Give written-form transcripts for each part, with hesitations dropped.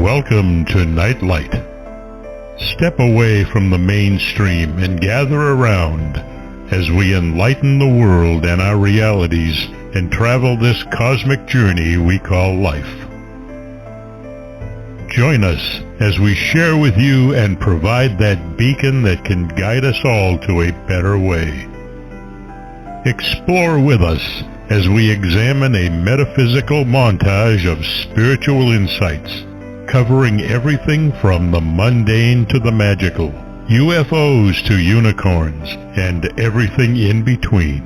Welcome to Nightlight. Step away from the mainstream and gather around as we enlighten the world and our realities and travel this cosmic journey we call life. Join us as we share with you and provide that beacon that can guide us all to a better way. Explore with us as we examine a metaphysical montage of spiritual insights, covering everything from the mundane to the magical, UFOs to unicorns, and everything in between.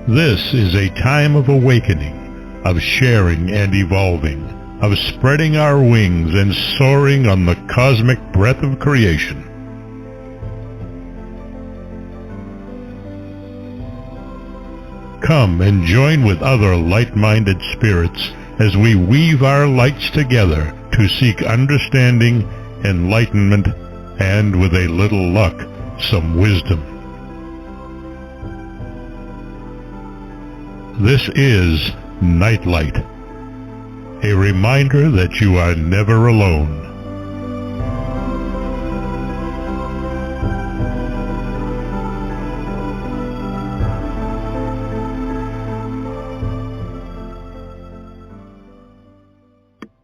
This is a time of awakening, of sharing and evolving, of spreading our wings and soaring on the cosmic breath of creation. Come and join with other light-minded spirits as we weave our lights together to seek understanding, enlightenment, and with a little luck, some wisdom. This is Nightlight, a reminder that you are never alone.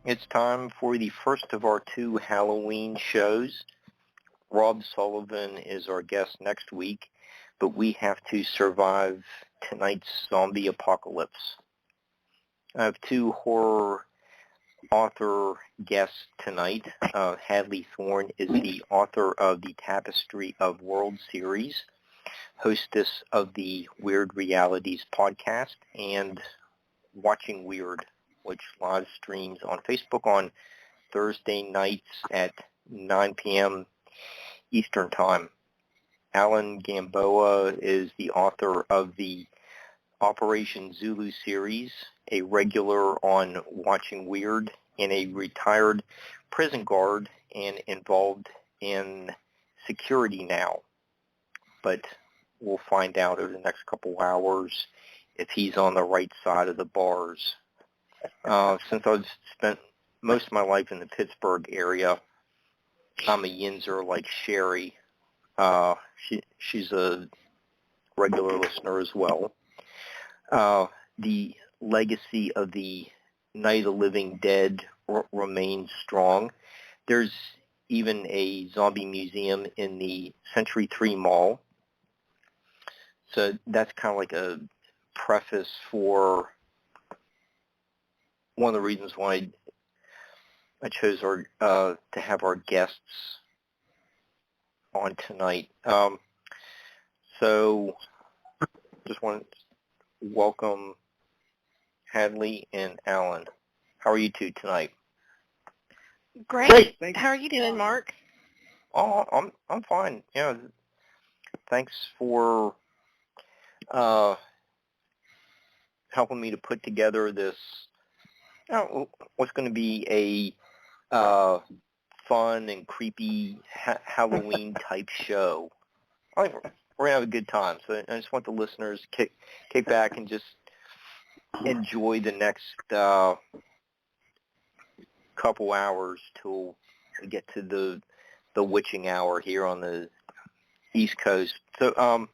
It's time for the first of our two Halloween shows. Rob Sullivan is our guest next week, but we have to survive tonight's zombie apocalypse. I have two horror author guests tonight. Hadley Thorne is the author of the Tapestry of World series, hostess of the Weird Realities podcast, and Watching Wyrd, which live streams on Facebook on Thursday nights at 9 p.m. Eastern Time. Alan Gamboa is the author of the Operation Zulu series, a regular on Watching Wyrd, and a retired prison guard and involved in security now. But we'll find out over the next couple hours if he's on the right side of the bars. Since I've spent most of my life in the Pittsburgh area, I'm a Yinzer like Sherry. She's a regular listener as well. The legacy of the Night of the Living Dead remains strong. There's even a zombie museum in the Century 3 Mall. So that's kind of like a preface for one of the reasons why I chose to have our guests on tonight. So just want to welcome Hadley and Alan. How are you two tonight? Great. How are you doing, Mark? Oh, I'm fine. Yeah. Thanks for helping me to put together this. What's going to be a fun and creepy Halloween type show. I think we're going to have a good time. So I just want the listeners to kick back and just enjoy the next couple hours till we get to the witching hour here on the East Coast. So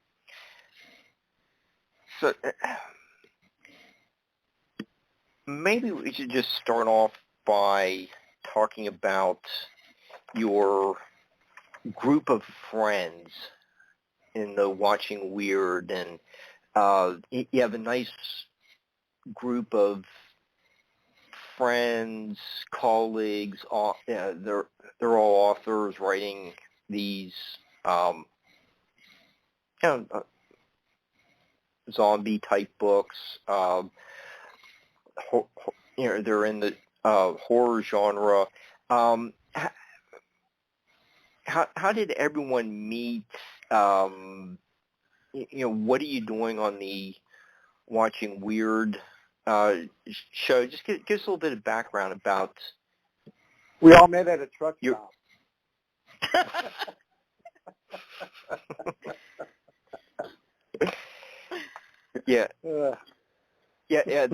maybe we should just start off by talking about your group of friends in the Watching Wyrd, and you have a nice group of friends, colleagues. They're all authors writing these zombie type books. They're in the horror genre. How did everyone meet? What are you doing on the Watching Wyrd show? Just give us a little bit of background about. We all met at a truck stop. Yeah. Yeah.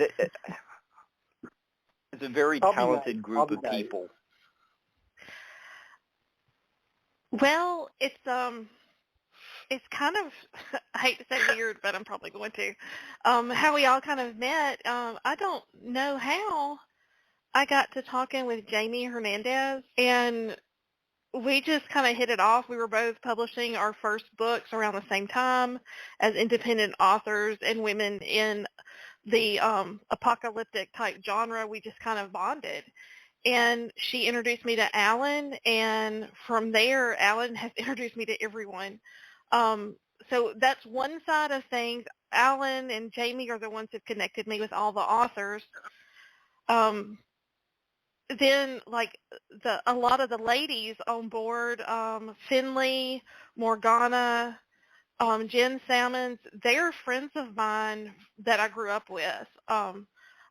It's a very I'll be talented nice. group I'll be of nice. people. Well, it's kind of, I hate to say weird, but I'm probably going to, how we all kind of met. I don't know how I got to talking with Jamie Hernandez, and we just kind of hit it off. We were both publishing our first books around the same time as independent authors and women in the apocalyptic type genre. We just kind of bonded. And she introduced me to Alan, and from there, Alan has introduced me to everyone. So that's one side of things. Alan and Jamie are the ones who've connected me with all the authors. Then, like, a lot of the ladies on board, Finley, Morgana, Jen Salmons, they're friends of mine that I grew up with.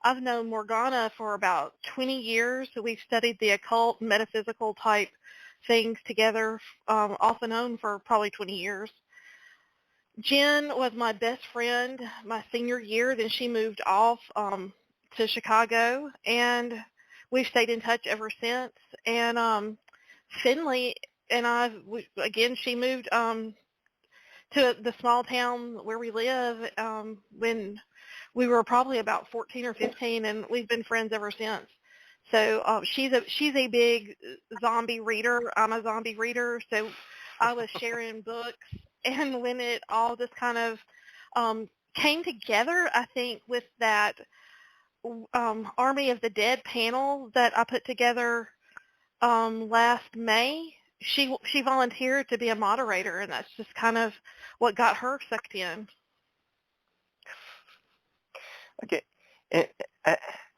I've known Morgana for about 20 years. So we've studied the occult, metaphysical type things together, off and on for probably 20 years. Jen was my best friend my senior year. Then she moved off to Chicago, and we've stayed in touch ever since. And Finley and I, again, she moved to the small town where we live when we were probably about 14 or 15, and we've been friends ever since. So she's a big zombie reader. I'm a zombie reader, so I was sharing books, and when it all just kind of came together, I think with that Army of the Dead panel that I put together last May, she volunteered to be a moderator, and that's just kind of what got her sucked in. Okay.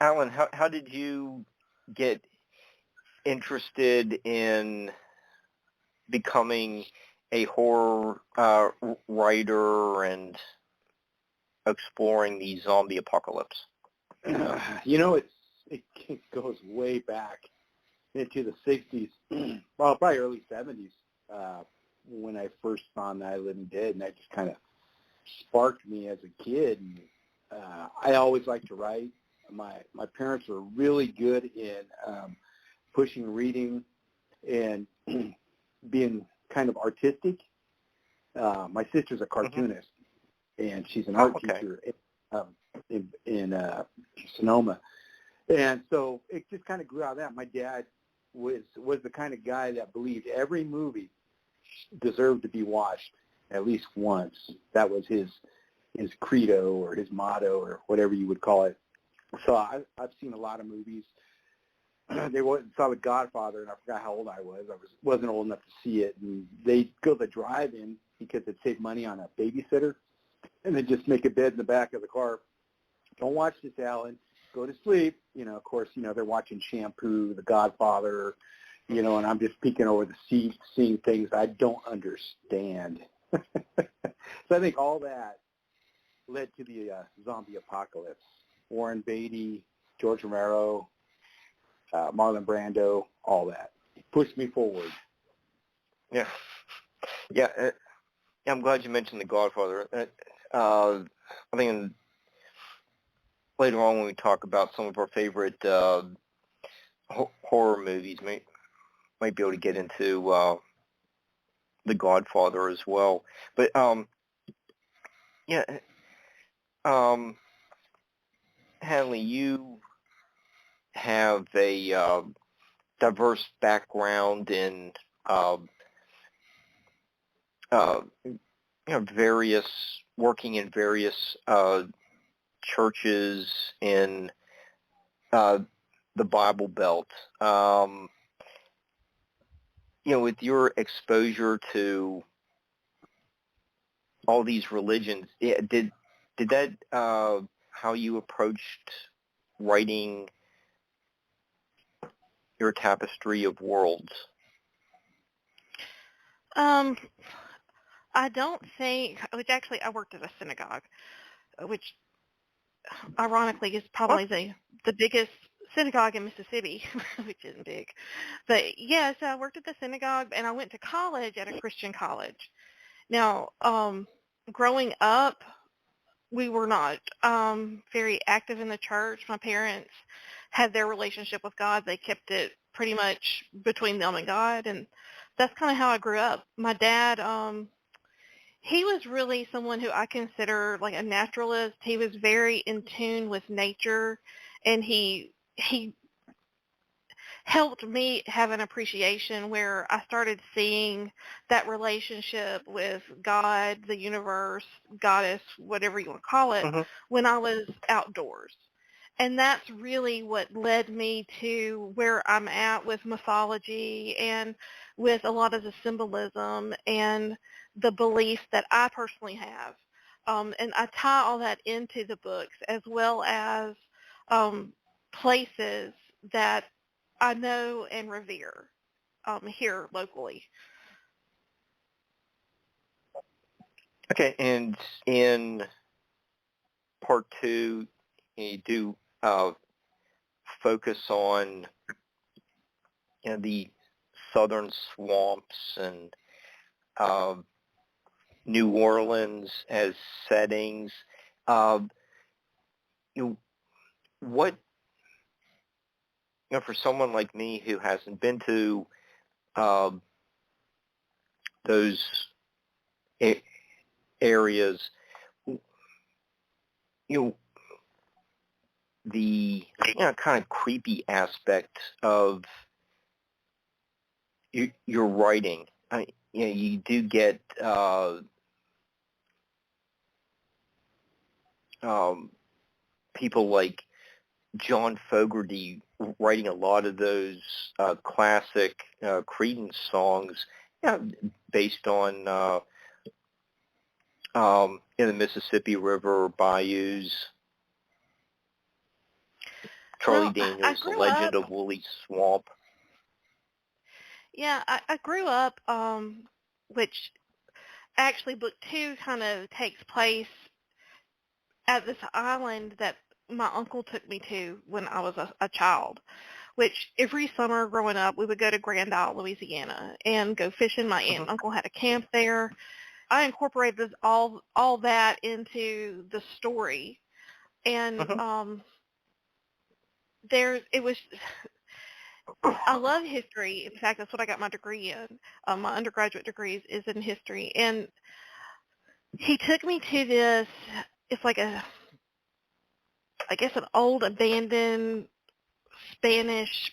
Alan, how did you get interested in becoming a horror writer and exploring the zombie apocalypse? It goes way back into the 60s, well, probably early 70s, when I first found Night of the Living Dead, and that just kind of sparked me as a kid. And, I always liked to write. My parents were really good in pushing reading and being kind of artistic. My sister's a cartoonist, and she's an art teacher in Sonoma. And so it just kind of grew out of that. My dad was the kind of guy that believed every movie deserved to be watched at least once. That was his credo or his motto or whatever you would call it. So I've seen a lot of movies. Saw The Godfather, and I forgot how old I was. Wasn't old enough to see it. And they'd go to the drive-in because they'd save money on a babysitter, and they'd just make a bed in the back of the car. Don't watch this, Alan. Go to sleep. Of course, they're watching Shampoo, The Godfather, and I'm just peeking over the seat, seeing things I don't understand. So I think all that led to the zombie apocalypse. Warren Beatty, George Romero, Marlon Brando, all that pushed me forward. Yeah. I'm glad you mentioned The Godfather. I think later on when we talk about some of our favorite horror movies, might be able to get into The Godfather as well. But Hadley, you have a diverse background in working in various churches in the Bible Belt. With your exposure to all these religions, did that how you approached writing your Tapestry of Worlds? I don't think, which actually I worked at a synagogue, which ironically is probably the biggest synagogue in Mississippi, which isn't big. But yeah, so I worked at the synagogue, and I went to college at a Christian college. Now, growing up, we were not very active in the church. My parents had their relationship with God. They kept it pretty much between them and God, and that's kind of how I grew up. My dad, he was really someone who I consider like a naturalist. He was very in tune with nature, and he helped me have an appreciation where I started seeing that relationship with God, the universe, goddess, whatever you want to call it, when I was outdoors. And that's really what led me to where I'm at with mythology and with a lot of the symbolism and the beliefs that I personally have. And I tie all that into the books as well as places that I know and revere here locally. Okay, and in part 2, you do focus on the southern swamps and New Orleans as settings. What, for someone like me who hasn't been to those areas, the kind of creepy aspect of your writing. You do get people like John Fogerty writing a lot of those classic Creedence songs, based on the Mississippi River bayous. Charlie Daniels, The Legend of Woolly Swamp. Yeah, I grew up, which actually book 2 kind of takes place at this island that my uncle took me to when I was a child, which every summer growing up, we would go to Grand Isle, Louisiana, and go fishing. My aunt and uncle had a camp there. I incorporated all that into the story, and it was. I love history. In fact, that's what I got my degree in. My undergraduate degree is in history, and he took me to this. It's like I guess an old abandoned Spanish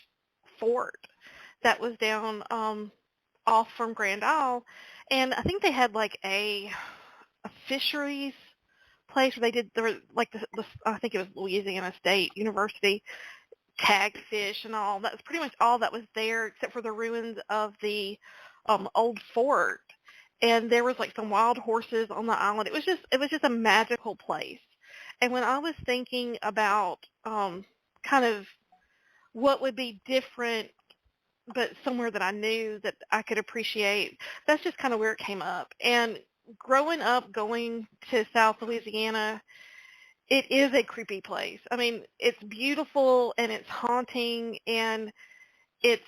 fort that was down off from Grand Isle, and I think they had like a fisheries place where there was like I think it was Louisiana State University, tagged fish and all. That was pretty much all that was there, except for the ruins of the old fort. And there was like some wild horses on the island. It was just a magical place. And when I was thinking about kind of what would be different, but somewhere that I knew that I could appreciate, that's just kind of where it came up. And growing up going to South Louisiana, it is a creepy place. I mean, it's beautiful and it's haunting, and it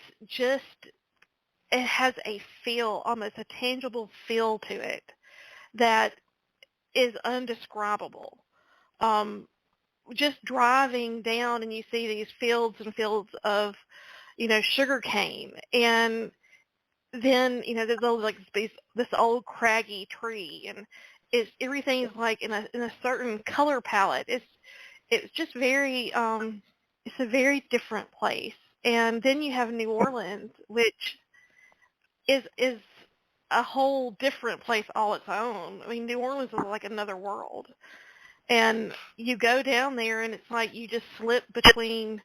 has a feel, almost a tangible feel to it that is undescribable. Just driving down and you see these fields and fields of, sugar cane, and then, there's like this old craggy tree, and everything's like in a certain color palette. It's just very it's a very different place. And then you have New Orleans, which is a whole different place all its own. I mean, New Orleans is like another world. And you go down there and it's like you just slip between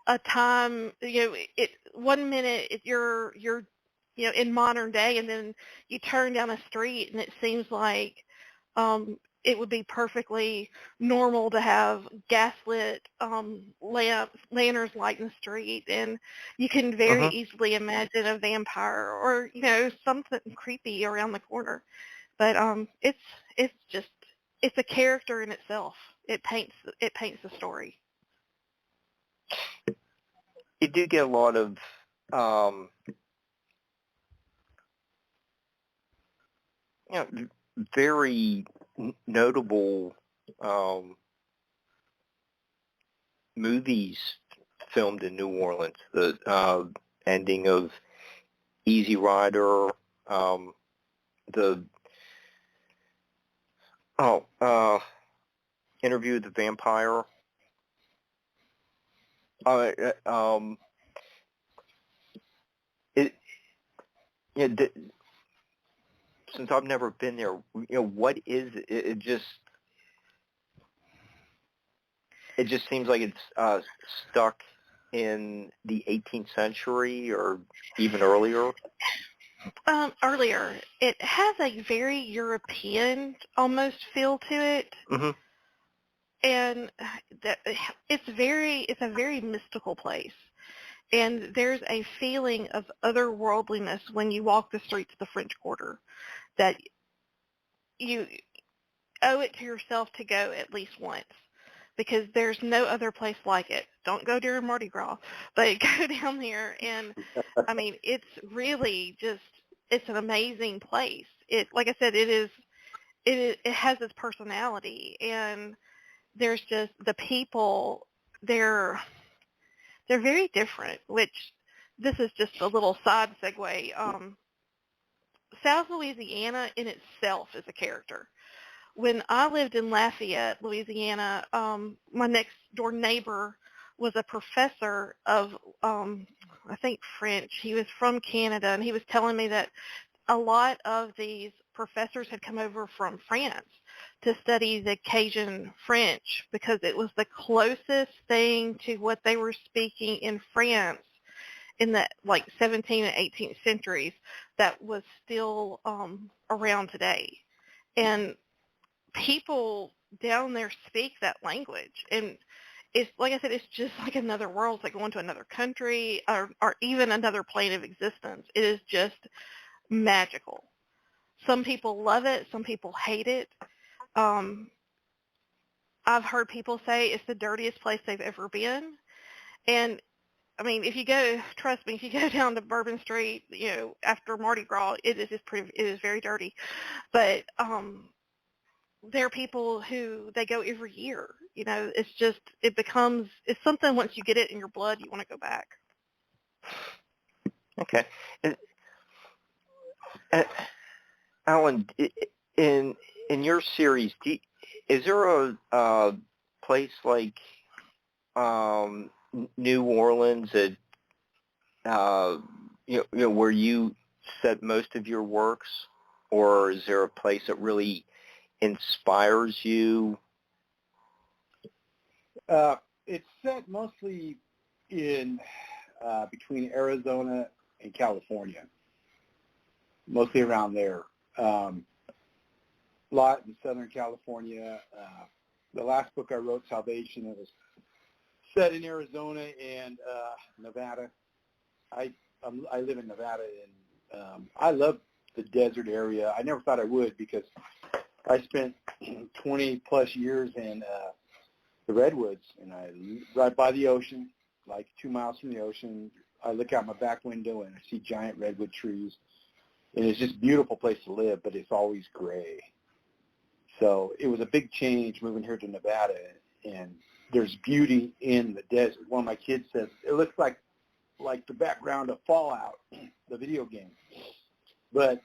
a time, one minute you're in modern day, and then you turn down a street and it seems like it would be perfectly normal to have gaslit lanterns lighting the street, and you can very easily imagine a vampire or something creepy around the corner. But it's a character in itself. It paints the story. You do get a lot of very notable movies filmed in New Orleans. The ending of Easy Rider, the Interview with the Vampire. Since I've never been there, what is it? It just seems like it's stuck in the 18th century or even earlier. Earlier, it has a very European almost feel to it, and it's a very mystical place. And there's a feeling of otherworldliness when you walk the streets of the French Quarter that you owe it to yourself to go at least once, because there's no other place like it. Don't go during Mardi Gras, but go down there, and I mean, it's really just, it's an amazing place. Like I said, it has its personality, and there's just the people, they're very different, which this is just a little side segue. South Louisiana in itself is a character. When I lived in Lafayette, Louisiana, my next door neighbor was a professor of, I think, French. He was from Canada, and he was telling me that a lot of these professors had come over from France to study the Cajun French because it was the closest thing to what they were speaking in France in the 17th and 18th centuries that was still around today. And people down there speak that language, and it's like I said, it's just like another world. It's like going to another country or even another plane of existence. It is just magical. Some people love it, some people hate it. I've heard people say it's the dirtiest place they've ever been, and I mean, trust me, if you go down to Bourbon Street, after Mardi Gras, it is very dirty. But there are people who they go every year. It's something once you get it in your blood, you want to go back. Okay. Alan, in your series, is there a place like New Orleans that where you set most of your works, or is there a place that really inspires you? It's set mostly in between Arizona and California, mostly around there. Lot in Southern California. The last book I wrote, Salvation, it was set in Arizona and Nevada. I live in Nevada, and I love the desert area. I never thought I would, because I spent 20 plus years in the redwoods, and I right by the ocean, like 2 miles from the ocean. I look out my back window and I see giant redwood trees, and it's just a beautiful place to live, but it's always gray. So it was a big change moving here to Nevada, and there's beauty in the desert. One of my kids says it looks like the background of Fallout, the video game. But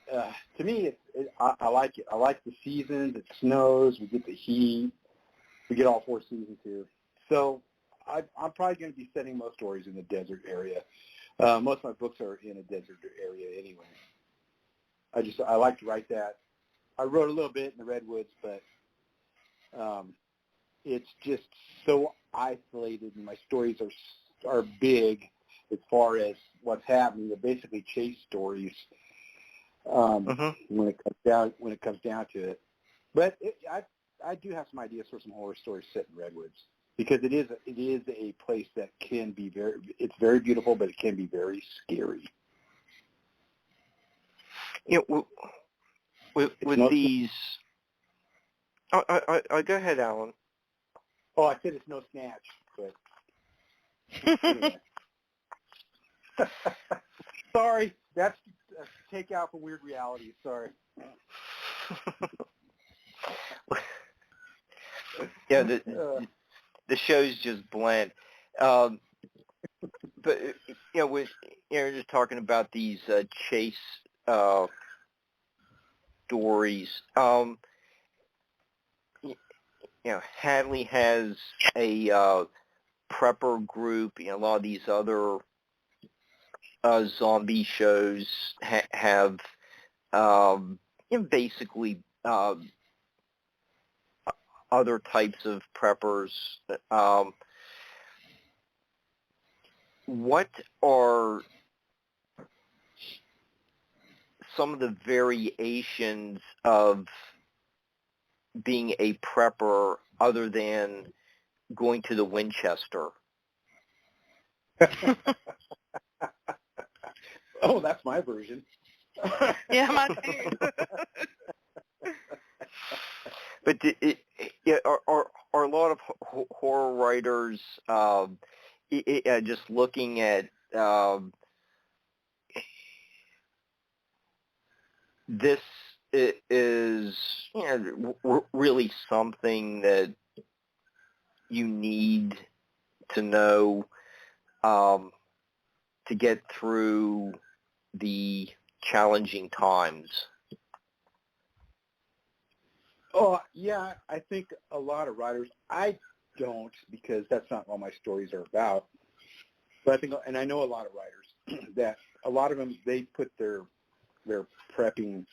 to me, I like it. I like the seasons. It snows. We get the heat. We get all 4 seasons here. So I'm probably going to be setting most stories in the desert area. Most of my books are in a desert area anyway. I like to write that. I wrote a little bit in the redwoods, but it's just so isolated, and my stories are big as far as what's happening. They're basically chase stories when it comes down to it. But I do have some ideas for some horror stories set in redwoods, because it is a place that can be it's very beautiful, but it can be very scary. With these, go ahead, Alan. Oh, I said it's no snatch, but anyway. Sorry, that's a takeout from Weird Reality. Sorry. Yeah, the shows just blend. But with just talking about these chase stories. Hadley has a prepper group. A lot of these other zombie shows have basically other types of preppers. What are some of the variations of being a prepper other than going to the Winchester? Oh, that's my version. Yeah, mine too. But are a lot of horror writers just looking at this is really something that you need to know to get through the challenging times? Oh, yeah, I think a lot of writers, I don't, because that's not what my stories are about, but I think, and I know a lot of writers, that a lot of them, they put their prepping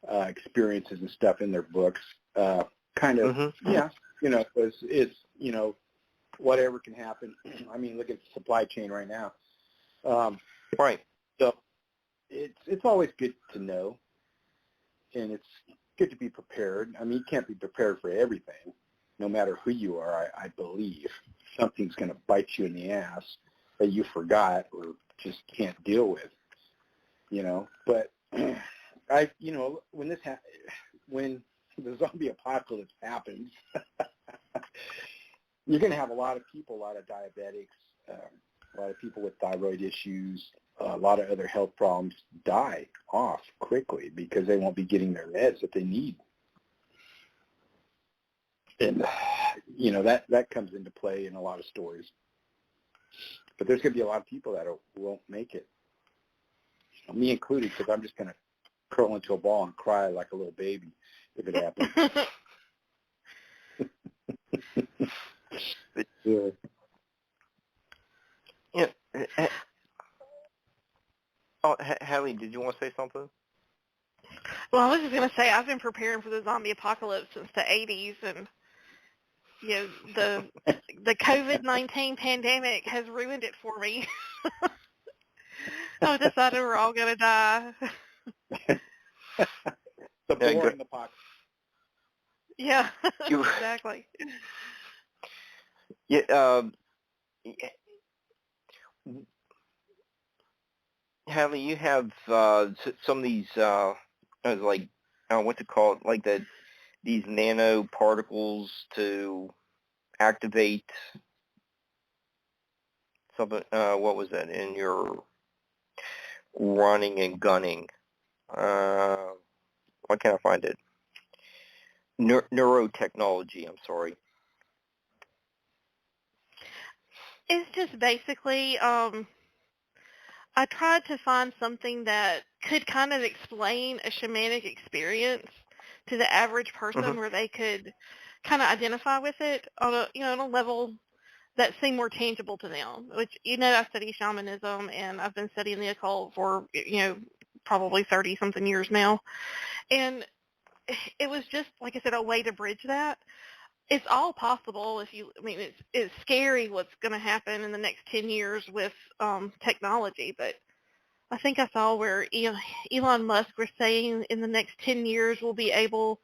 experiences and stuff in their books, kind of, Mm-hmm. yeah, because it's, whatever can happen. I mean, look at the supply chain right now. Right. So it's always good to know, and it's good to be prepared. I mean, you can't be prepared for everything, no matter who you are. I believe something's going to bite you in the ass that you forgot or just can't deal with, But when the zombie apocalypse happens, you're going to have a lot of people, a lot of diabetics, a lot of people with thyroid issues, a lot of other health problems die off quickly because they won't be getting their meds that they need. And, that comes into play in a lot of stories. But there's going to be a lot of people that won't make it, me included, because I'm just going to curl into a ball and cry like a little baby if it happens. Hadley, did you want to say something? Well, I was just going to say I've been preparing for the zombie apocalypse since the 80s, and the COVID-19 pandemic has ruined it for me. I decided we're all going to die. The boring apocalypse. Yeah, exactly. Yeah. Hadley, you have some of these what to call it, like these nanoparticles to activate something. What was that in your running and gunning? Why can't I find it? Neurotechnology. I'm sorry. It's just basically, I tried to find something that could kind of explain a shamanic experience to the average person, where they could kind of identify with it on a level that seemed more tangible to them. Which, I study shamanism, and I've been studying the occult for, probably 30-something years now. And it was just, like I said, a way to bridge that. It's all possible it's scary what's going to happen in the next 10 years with technology, but I think I saw where Elon Musk was saying in the next 10 years we'll be able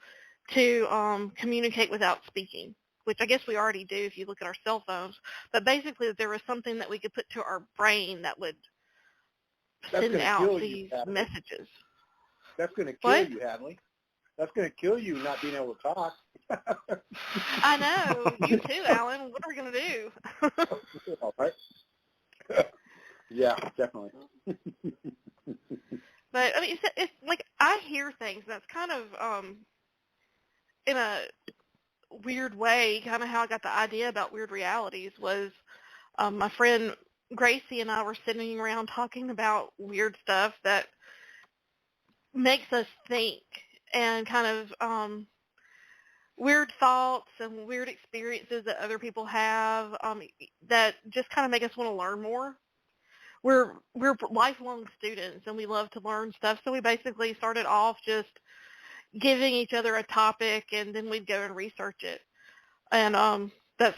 to communicate without speaking, which I guess we already do if you look at our cell phones, but basically there was something that we could put to our brain that would send out these messages. That's going to kill you, Hadley. That's going to kill you not being able to talk. I know. You too, Alan. What are we going to do? All right. Yeah, definitely. But, it's like I hear things that's kind of in a weird way, kind of how I got the idea about Weird Realities was my friend Gracie and I were sitting around talking about weird stuff that makes us think, and kind of weird thoughts and weird experiences that other people have that just kind of make us want to learn more. We're lifelong students and we love to learn stuff, so we basically started off just giving each other a topic and then we'd go and research it. And that's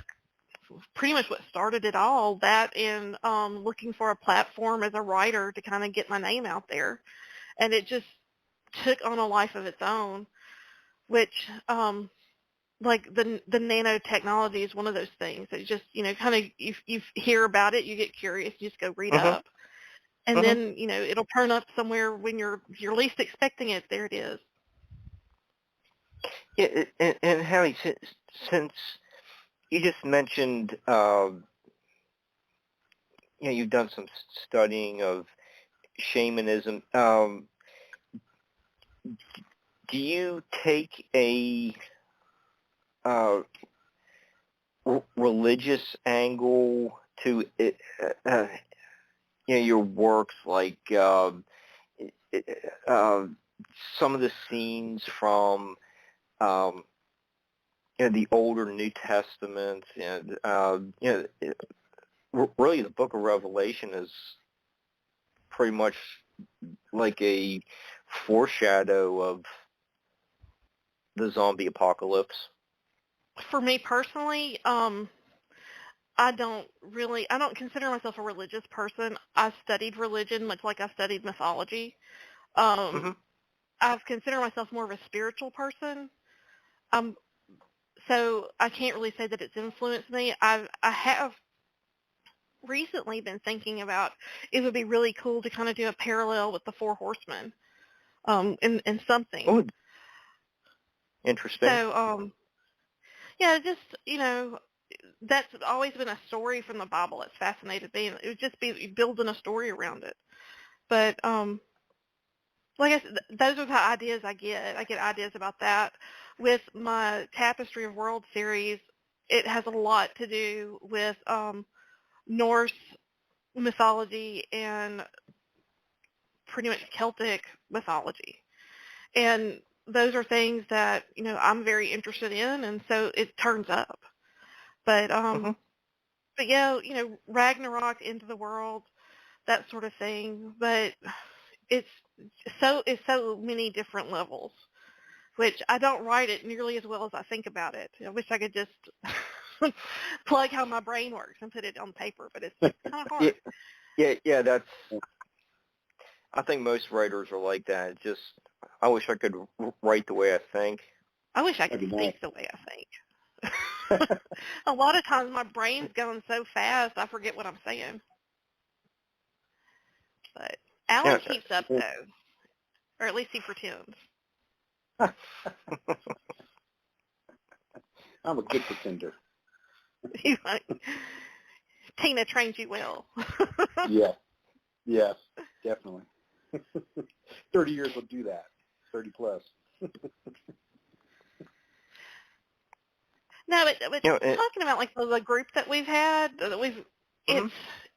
pretty much what started it all, that and looking for a platform as a writer to kind of get my name out there. And it just took on a life of its own, which like the nanotechnology is one of those things that just, kind of you hear about it, you get curious, you just go read up, and then it'll turn up somewhere when you're least expecting it. There it is. Yeah, and Hallie, since you just mentioned, you've done some studying of shamanism. Do you take a religious angle to it, your works, like some of the scenes from the older New Testament, and really the Book of Revelation is pretty much like a foreshadow of the zombie apocalypse? For me personally, I don't consider myself a religious person. I studied religion much like I studied mythology. I've considered myself more of a spiritual person. So I can't really say that it's influenced me. I have recently been thinking about it would be really cool to kind of do a parallel with the Four Horsemen in something. Oh, interesting. So, yeah, just, that's always been a story from the Bible that's fascinated me. It would just be building a story around it. But, like I said, those are the ideas I get. I get ideas about that. With my Tapestry of World series, it has a lot to do with Norse mythology and pretty much Celtic mythology. And those are things that, I'm very interested in, and so it turns up. But, but yeah, Ragnarok, End of the World, that sort of thing. But it's so many different levels, which I don't write it nearly as well as I think about it. I wish I could just plug how my brain works and put it on paper, but it's kind of hard. Yeah, that's. I think most writers are like that. It's just, I wish I could write the way I think. I wish I could speak the way I think. A lot of times my brain's going so fast I forget what I'm saying. But Alan keeps up, though, or at least he pretends. I'm a good pretender. Tina trained you well. Yes, definitely. 30 years will do that. 30 plus. No, but talking about like the group that we've had,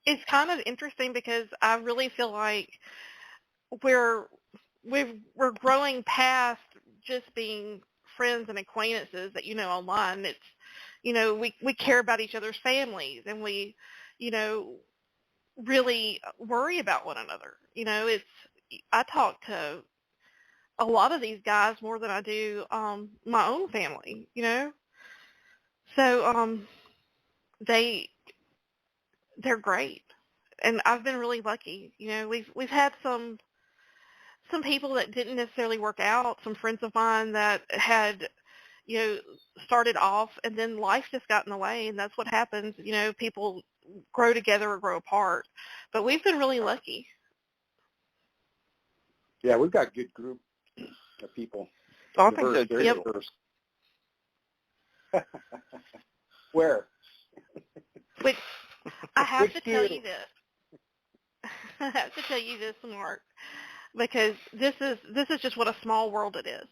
it's kind of interesting because I really feel like we're growing past just being friends and acquaintances that online. It's we care about each other's families, and we really worry about one another. I talk to a lot of these guys more than I do my own family. So they're great, and I've been really lucky. We've had some people that didn't necessarily work out, some friends of mine that had started off and then life just got in the way, and that's what happens. People grow together or grow apart, but we've been really lucky. Yeah, we've got a good group of people. Oh, I think so too. Yep. Where? Which I have to tell you this. I have to tell you this, Mark, because this is just what a small world it is.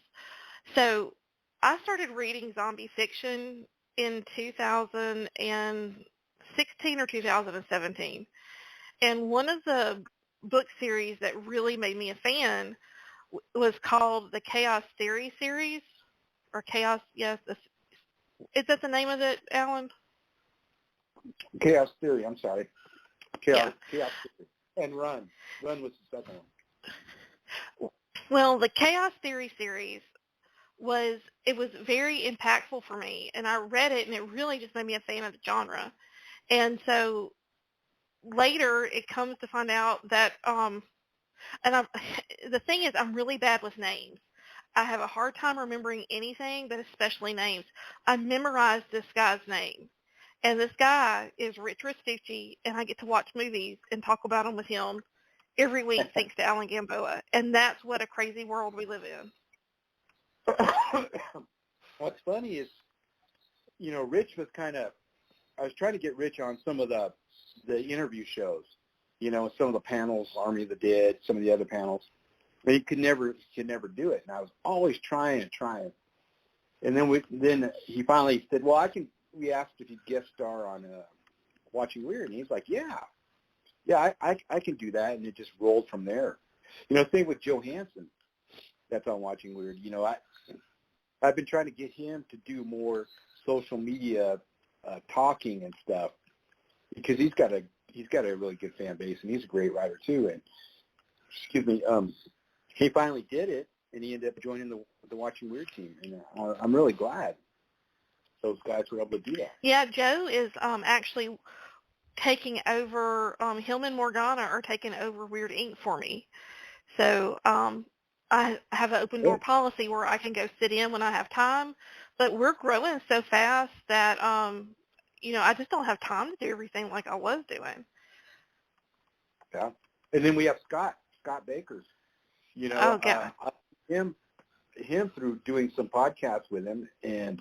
So I started reading zombie fiction in 2016 or 2017. And one of the book series that really made me a fan was called the Chaos Theory series, or Chaos, yes. Is that the name of it, Alan? Chaos Theory, I'm sorry. Chaos Theory. And Run. Run was the second one. Well, the Chaos Theory series was very impactful for me, and I read it, and it really just made me a fan of the genre. And so later it comes to find out that, the thing is, I'm really bad with names. I have a hard time remembering anything, but especially names. I memorized this guy's name. And this guy is Rich Restucci, and I get to watch movies and talk about them with him every week thanks to Alan Gamboa. And that's what a crazy world we live in. What's funny is, Rich was I was trying to get Rich on some of the interview shows, some of the panels, Army of the Dead, some of the other panels. But he could never do it. And I was always trying. And then he finally said, well, we asked if he'd guest star on Watching Wyrd, and he's like, yeah, I can do that, and it just rolled from there. Same with Joe Hansen, that's on Watching Wyrd. I've been trying to get him to do more social media talking and stuff, because he's got a really good fan base, and he's a great writer too. And he finally did it, and he ended up joining the Watching Wyrd team, and I'm really glad those guys were able to do that. Yeah, Joe is actually taking over, him and Morgana are taking over Wyrd Inc. for me. So I have an open door policy where I can go sit in when I have time, but we're growing so fast that, I just don't have time to do everything like I was doing. Yeah. And then we have Scott Bakers, him through doing some podcasts with him and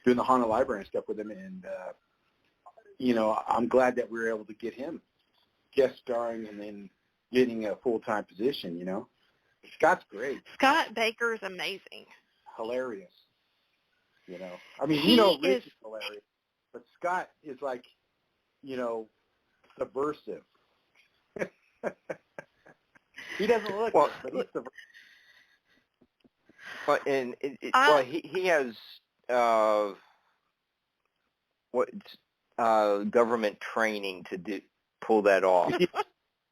doing the Haunted Library and stuff with him, and I'm glad that we were able to get him guest starring and then getting a full-time position. Scott's great. Scott Baker's amazing. Hilarious. Rich is hilarious, but Scott is like, subversive. He doesn't look it, but he's subversive. Well, he has government training to pull that off.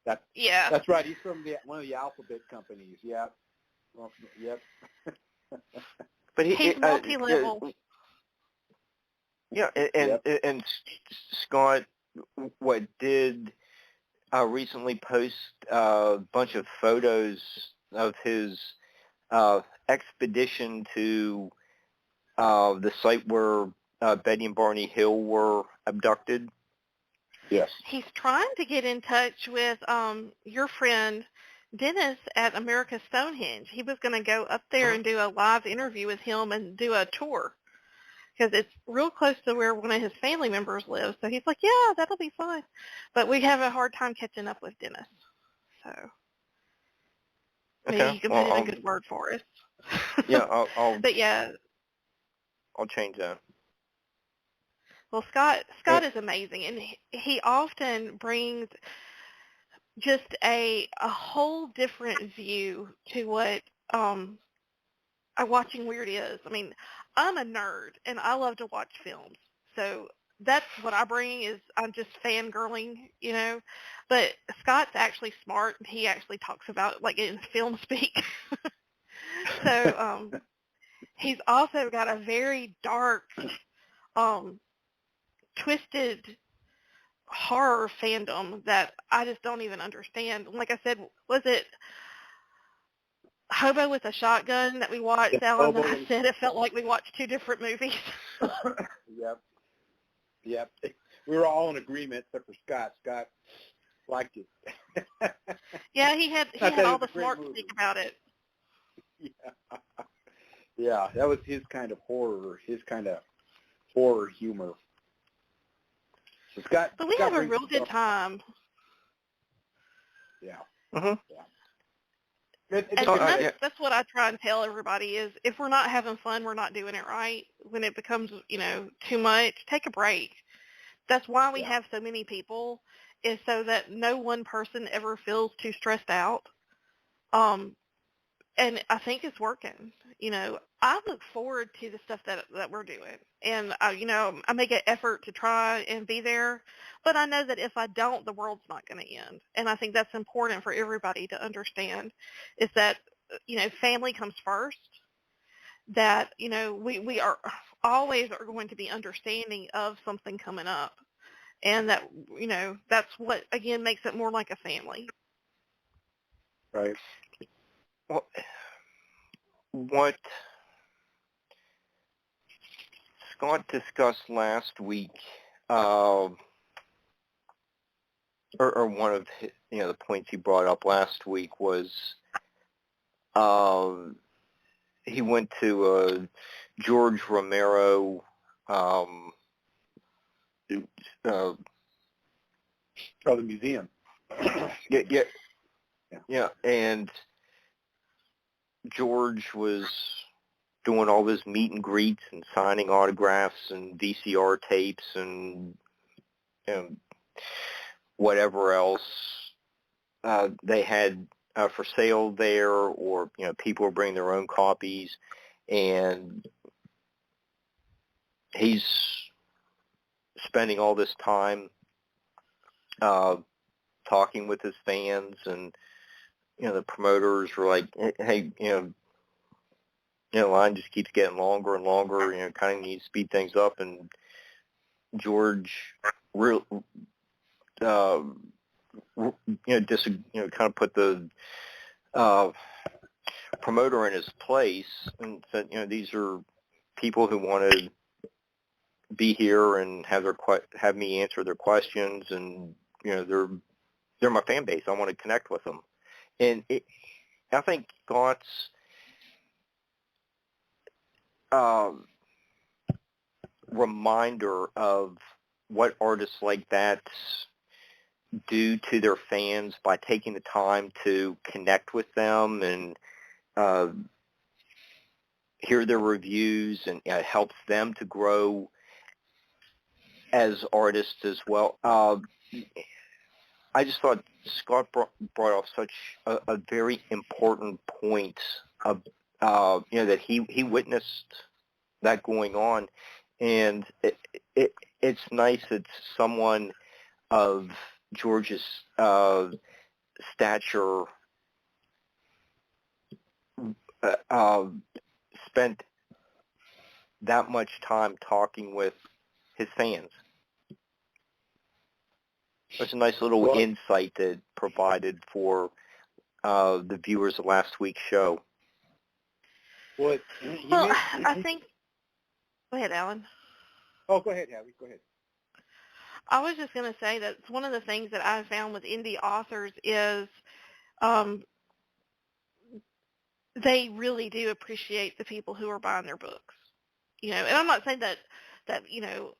That's right. He's from one of the alphabet companies. Yeah. Well, yep. But he's multi-level. And Scott, did recently post a bunch of photos of his expedition to the site where Betty and Barney Hill were abducted. Yes. He's trying to get in touch with your friend Dennis at America's Stonehenge. He was going to go up there and do a live interview with him and do a tour, because it's real close to where one of his family members lives. So he's like, yeah, that'll be fun. But we have a hard time catching up with Dennis. So maybe you can put in a good word for us. Yeah, But yeah. I'll change that. Well, Scott is amazing, and he often brings just a whole different view to what Watching Wyrd is. I mean, I'm a nerd, and I love to watch films, so that's what I bring. Is I'm just fangirling, But Scott's actually smart, and he actually talks about it like in film speak. So he's also got a very dark, twisted horror fandom that I just don't even understand. Like I said, was it Hobo with a Shotgun that we watched, Alan? That I said it felt like we watched two different movies. Yep. We were all in agreement except for Scott. Scott liked it. Yeah, he had all the smarts to think about it. Yeah, that was his kind of horror humor. So but we have a real good time. Yeah. Mm-hmm. Yeah. It's And a good that's, idea. that's what I try and tell everybody is if we're not having fun, we're not doing it right. When it becomes, too much, take a break. That's why we have so many people, is so that no one person ever feels too stressed out. And I think it's working. I look forward to the stuff that we're doing, and I make an effort to try and be there. But I know that if I don't, the world's not going to end. And I think that's important for everybody to understand, is that family comes first. That we are always are going to be understanding of something coming up, and that that's what again makes it more like a family. Right. Well, what Scott discussed last week, or one of his, the points he brought up last week was he went to George Romero The museum. yeah, and George was doing all this meet and greets and signing autographs and VCR tapes and whatever else they had for sale there, or people were bringing their own copies, and he's spending all this time talking with his fans, and the promoters were like, hey, line just keeps getting longer and longer, kind of needs to speed things up. And George just kind of put the promoter in his place and said, these are people who want to be here and have me answer their questions, and they're my fan base. I want to connect with them. And I think Scott's reminder of what artists like that do to their fans by taking the time to connect with them and hear their reviews, and it helps them to grow as artists as well. I just thought Scott brought off such a very important point of that he witnessed that going on, and it's nice that someone of George's stature spent that much time talking with his fans. It's a nice little insight that provided for the viewers of last week's show. Well, I think... Go ahead, Alan. Oh, go ahead, Hadley. Go ahead. I was just going to say that one of the things that I've found with indie authors is they really do appreciate the people who are buying their books. And I'm not saying that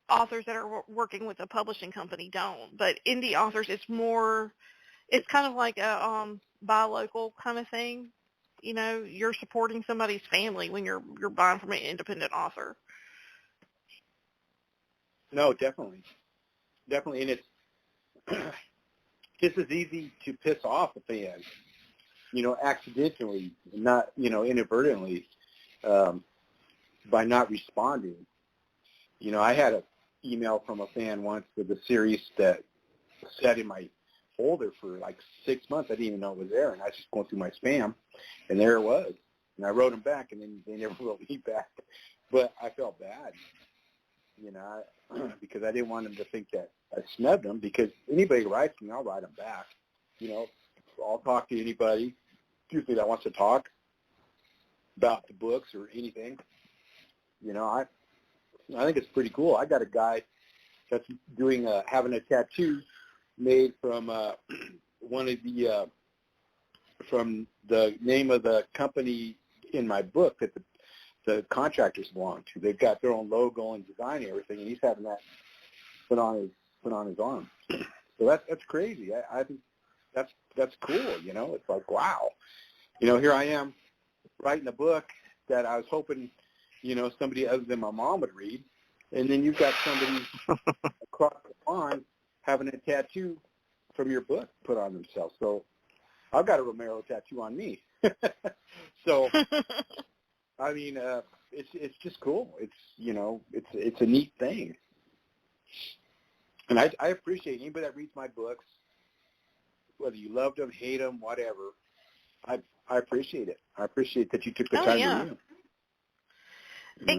authors that are working with a publishing company don't, but indie authors, it's kind of like a buy local kind of thing. You're supporting somebody's family when you're buying from an independent author. No, definitely. And it's just as easy to piss off a fan, accidentally, not, inadvertently, by not responding. I had an email from a fan once with a series that sat in my folder for like 6 months. I didn't even know it was there, and I was just going through my spam, and there it was. And I wrote them back, and then they never wrote me back. But I felt bad, because I didn't want them to think that I snubbed them, because anybody who writes me, I'll write them back. I'll talk to anybody, that wants to talk about the books or anything. I think it's pretty cool. I got a guy that's doing having a tattoo made from one of the from the name of the company in my book that the contractors belong to. They've got their own logo and design and everything, and he's having that put on his arm. So that's crazy. I think that's cool. It's like, wow. here I am writing a book that I was hoping, somebody other than my mom would read. And then you've got somebody across the pond having a tattoo from your book put on themselves. So I've got a Romero tattoo on me. So, I mean, it's just cool. It's a neat thing. And I appreciate anybody that reads my books, whether you love them, hate them, whatever. I appreciate it. I appreciate that you took the time to read them.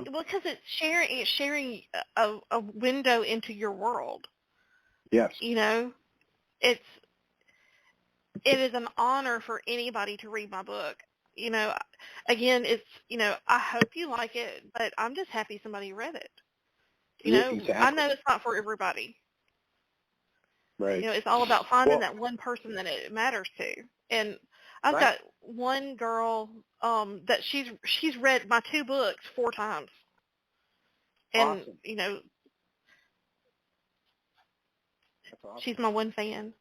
Because it's sharing a window into your world. Yes. It is an honor for anybody to read my book. Again, it's, I hope you like it, but I'm just happy somebody read it. Exactly. I know it's not for everybody. Right. It's all about finding that one person that it matters to. And I've got one girl that she's read my 2 books 4 times. And, awesome. That's awesome. She's my one fan.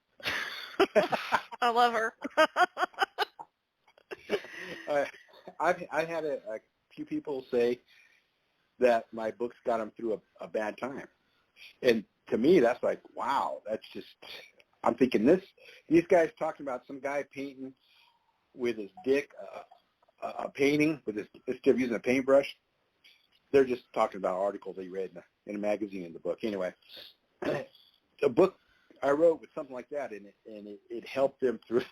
I love her. I've had a few people say that my books got them through a bad time. And to me, that's like, wow, that's just, I'm thinking these guys talking about some guy painting with his dick, a painting with instead of using a paintbrush. They're just talking about articles they read in a magazine in the book. Anyway, a book I wrote with something like that, and it helped them through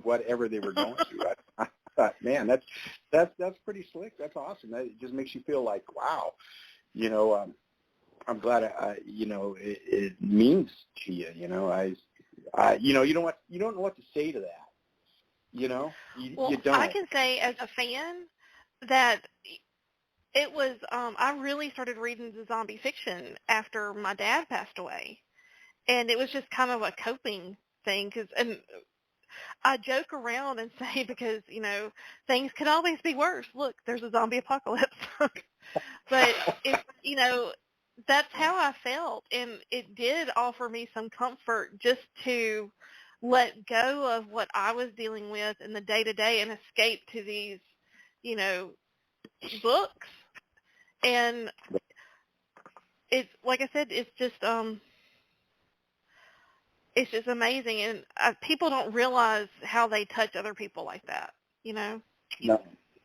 whatever they were going through. I thought, man, that's pretty slick. That's awesome. It just makes you feel like, wow, I'm glad it means to you. You don't know what to say to that. You don't. I can say as a fan that it was. I really started reading the zombie fiction after my dad passed away, and it was just kind of a coping thing. And I joke around and say, because things could always be worse. Look, there's a zombie apocalypse. But it's that's how I felt, and it did offer me some comfort just to let go of what I was dealing with in the day-to-day and escape to these, books. And it's, like I said, it's just amazing, and people don't realize how they touch other people like that,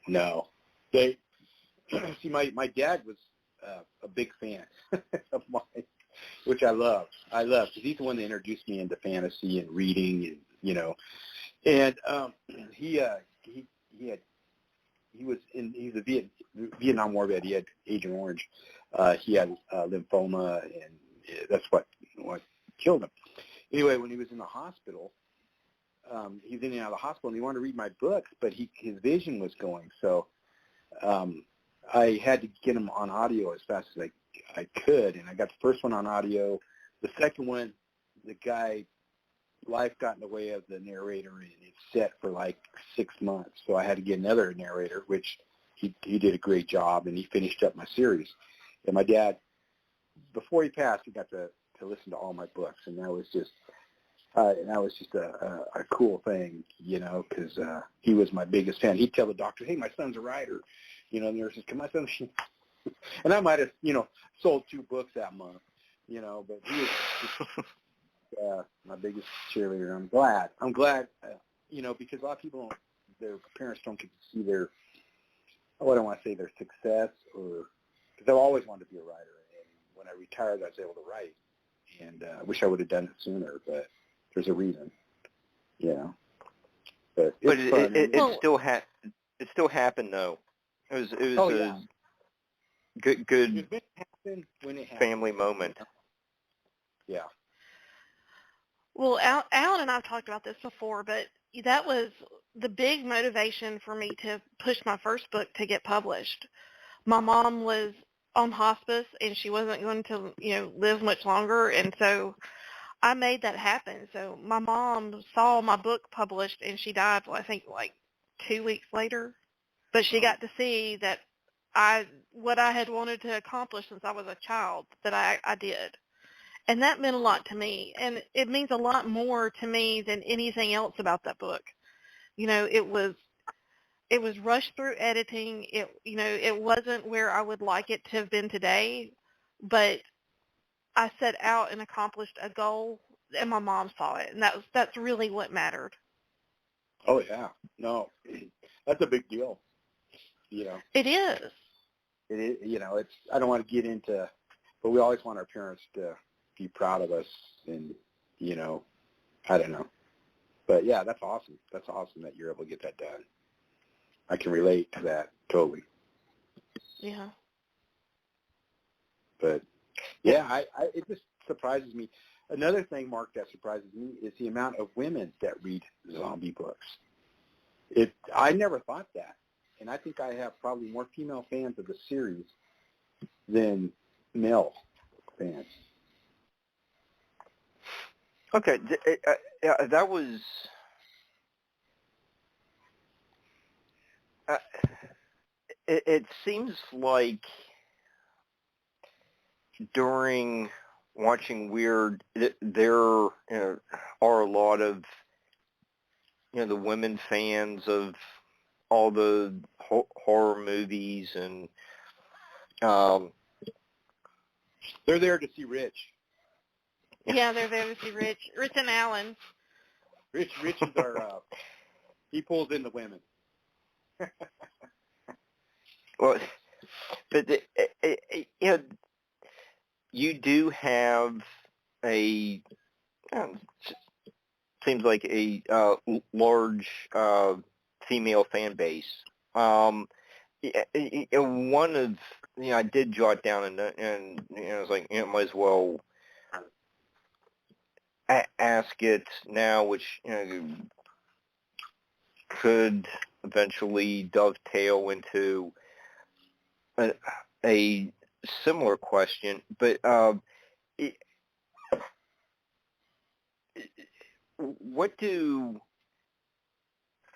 No. They see, my dad was a big fan of mine, which I love. Because he's the one that introduced me into fantasy and reading, and he's a Vietnam War vet. He had Agent Orange. He had lymphoma, and that's what killed him. Anyway, when he was in the hospital, he was in and out of the hospital, and he wanted to read my books, but his vision was going. So I had to get him on audio as fast as I could, and I got the first one on audio. The second one, the guy, life got in the way of the narrator, and it's set for like 6 months. So I had to get another narrator, which he did a great job, and he finished up my series. And my dad, before he passed, he got to listen to all my books, and that was just a cool thing, because he was my biggest fan. He'd tell the doctor, "Hey, my son's a writer," the nurses, "Can my son?" And I might have, sold 2 books that month, but he was just, my biggest cheerleader. I'm glad, because a lot of people, their parents don't get to see their, I don't want to say their success, or because I've always wanted to be a writer, and when I retired, I was able to write, and I wish I would have done it sooner, but there's a reason, But it still happened though. It was a good when it family moment. Yeah. Well, Alan and I have talked about this before, but that was the big motivation for me to push my first book to get published. My mom was on hospice, and she wasn't going to, live much longer, and so I made that happen. So my mom saw my book published, and she died, I think, like 2 weeks later. But she got to see that what I had wanted to accomplish since I was a child, that I did. And that meant a lot to me. And it means a lot more to me than anything else about that book. It was it was rushed through editing. It wasn't where I would like it to have been today, but I set out and accomplished a goal, and my mom saw it, and that's really what mattered. Oh yeah, no, that's a big deal. It is. It is. It's. I don't want to get into, but we always want our parents to be proud of us, and I don't know, but yeah, that's awesome. That's awesome that you're able to get that done. I can relate to that totally. Yeah. But yeah, it just surprises me. Another thing, Mark, that surprises me is the amount of women that read zombie books. I never thought that, and I think I have probably more female fans of the series than male fans. Okay, that was. It seems like during watching Wyrd, there are a lot of the women fans of all the horror movies, and they're there to see Rich. Yeah, they're there to see Rich and Alan. Rich is our he pulls in the women. Well, but you do have seems like a large female fan base. One of I did jot down and I was like, might as well ask it now, which could eventually dovetail into a similar question, but what do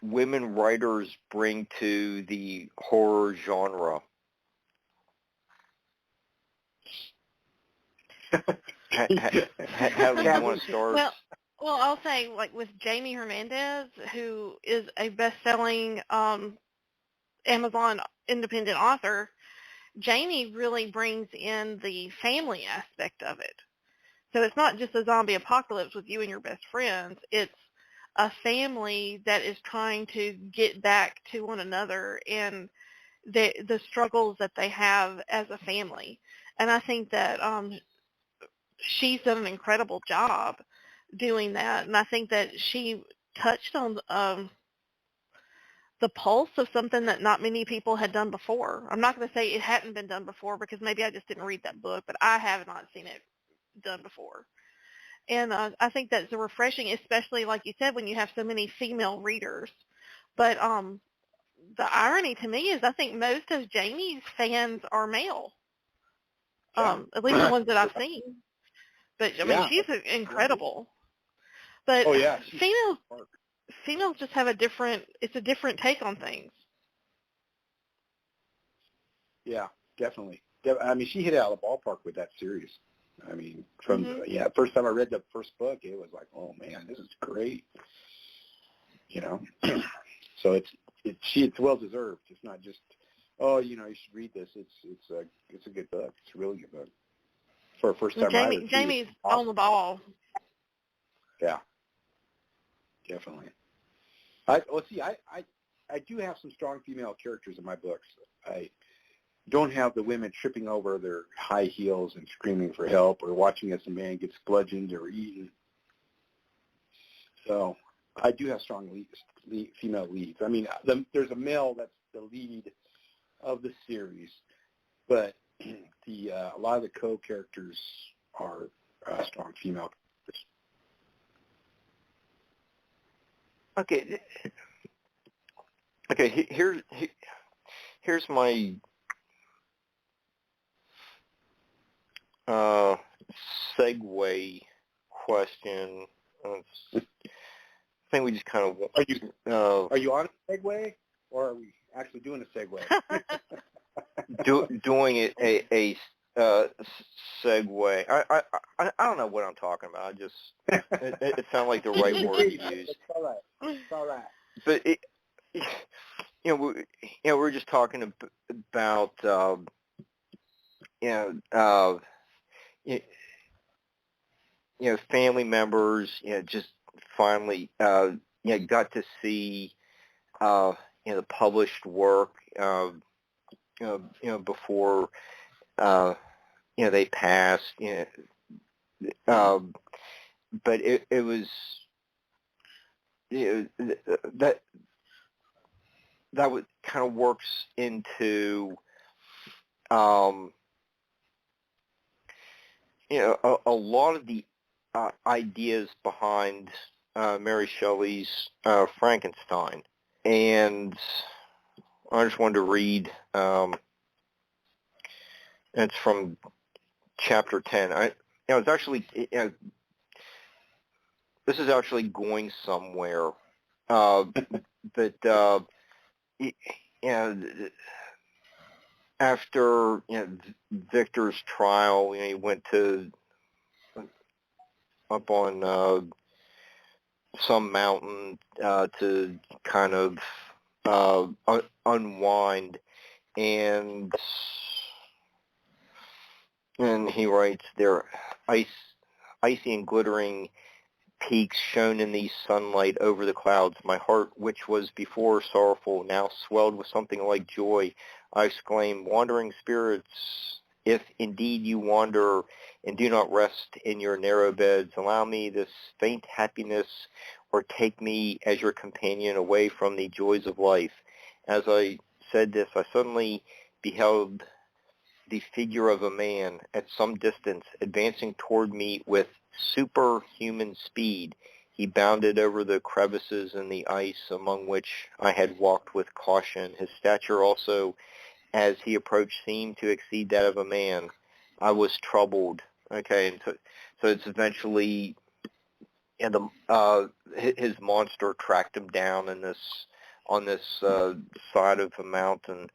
women writers bring to the horror genre? How do you want to start? Well, I'll say, like, with Jamie Hernandez, who is a best-selling Amazon independent author, Jamie really brings in the family aspect of it. So it's not just a zombie apocalypse with you and your best friends. It's a family that is trying to get back to one another and the struggles that they have as a family. And I think that she's done an incredible job doing that. And I think that she touched on the pulse of something that not many people had done before. I'm not going to say it hadn't been done before, because maybe I just didn't read that book, but I have not seen it done before. And I think that's refreshing, especially, like you said, when you have so many female readers. But the irony to me is I think most of Jamie's fans are male, at least the ones that I've seen. But, I mean, she's incredible. But females just have a different take on things. Yeah, definitely. I mean, she hit it out of the ballpark with that series. I mean, from first time I read the first book, it was like, oh man, this is great. So it's well deserved. It's not just, you should read this. It's a good book. It's a really good book for a first time writer. Jamie's awesome. On the ball. Yeah, definitely. I do have some strong female characters in my books. I don't have the women tripping over their high heels and screaming for help, or watching as a man gets bludgeoned or eaten. So I do have strong female leads. I mean, there's a male that's the lead of the series, but a lot of the co-characters are strong female characters. Okay. Here's my segue question. I think we just kind of Are you on a segue, or are we actually doing a segue? Doing a segue. I don't know what I'm talking about. It sounded like the right word to use. It's all right. But we're just talking about family members, just finally, got to see, the published work, before, they passed, but it was, that would kind of works into, a lot of the ideas behind Mary Shelley's Frankenstein. And I just wanted to read, it's from chapter 10. It's actually, this is actually going somewhere, but after Victor's trial, he went up on some mountain to kind of unwind, and he writes, "There, icy and glittering peaks shone in the sunlight over the clouds. My heart, which was before sorrowful, now swelled with something like joy. I exclaimed, wandering spirits, if indeed you wander and do not rest in your narrow beds, allow me this faint happiness, or take me as your companion away from the joys of life." As I said this, I suddenly beheld the figure of a man at some distance, advancing toward me with superhuman speed. He bounded over the crevices in the ice among which I had walked with caution. His stature also, as he approached, seemed to exceed that of a man. I was troubled. Okay, and so it's eventually, and his monster tracked him down on this side of the mountain.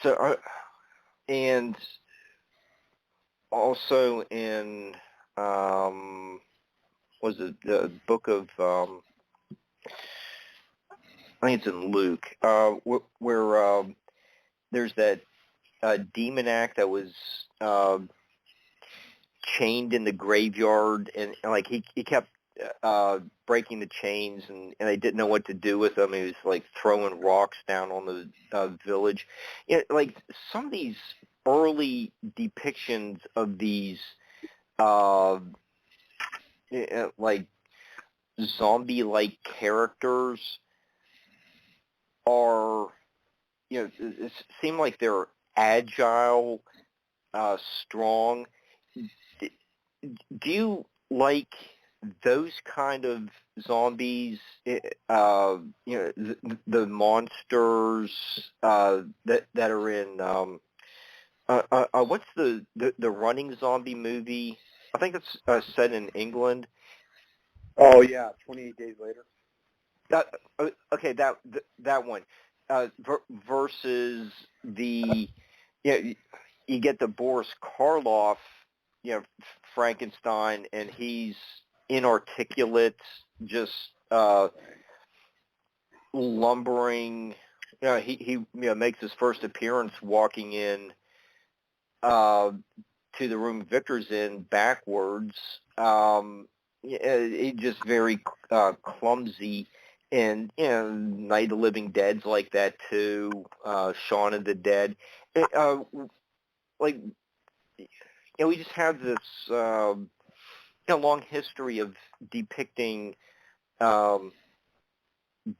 So, and also in, was it the book of, I think it's in Luke, where there's that demon act that was chained in the graveyard, and like he kept breaking the chains, and they didn't know what to do with him. He was like throwing rocks down on the village. Like some of these early depictions of these like zombie-like characters are, it seem like they're agile, strong. Do you like those kind of zombies? The monsters that are in. What's the running zombie movie? I think it's set in England. Oh yeah, 28 Days Later. Okay, that one. Versus the, you get the Boris Karloff, Frankenstein, and he's inarticulate, just lumbering. He makes his first appearance walking in to the room Victor's in backwards. He's just very clumsy. And Night of the Living Dead's like that too. Shaun of the Dead. We just have this long history of depicting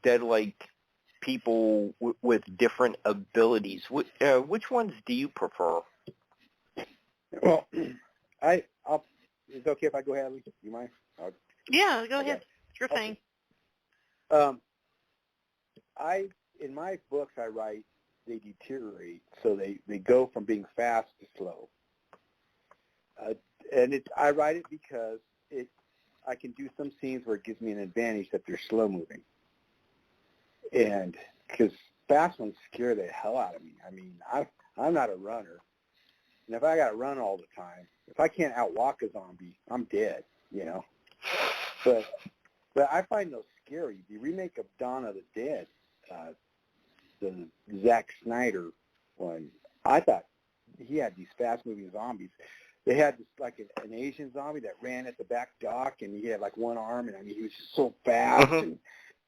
dead-like people with different abilities. Which ones do you prefer? Well, I'll. Is it okay if I go ahead? Do you mind? Yeah, go ahead. Sure thing. In my books I write, they deteriorate, so they go from being fast to slow. And I write it because I can do some scenes where it gives me an advantage that they're slow moving. And because fast ones scare the hell out of me. I mean, I'm not a runner. And if I got to run all the time, if I can't outwalk a zombie, I'm dead, But But I find those scary. The remake of Dawn of the Dead, the Zack Snyder one, I thought he had these fast-moving zombies. They had this, like an Asian zombie that ran at the back dock, and he had like one arm, and I mean he was just so fast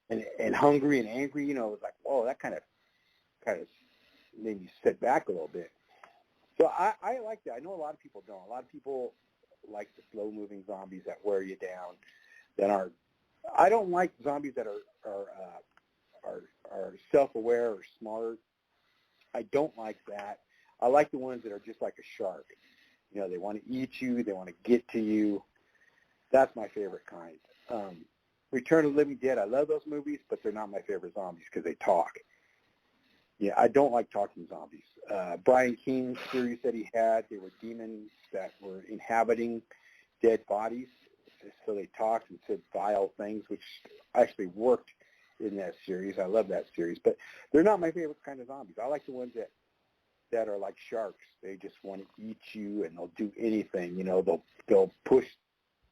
and hungry and angry. You know, it was like, whoa, that kind of made me sit back a little bit. So I like that. I know a lot of people don't. A lot of people like the slow-moving zombies that wear you down. That are, I don't like zombies that are self-aware or smart. I don't like that. I like the ones that are just like a shark. You know, they want to eat you. They want to get to you. That's my favorite kind. Return of the Living Dead, I love those movies, but they're not my favorite zombies because they talk. Yeah, I don't like talking zombies. Brian King's series that he had, they were demons that were inhabiting dead bodies. So they talked and said vile things, which actually worked in that series. I love that series. But they're not my favorite kind of zombies. I like the ones that are like sharks. They just want to eat you, and they'll do anything. You know, they'll push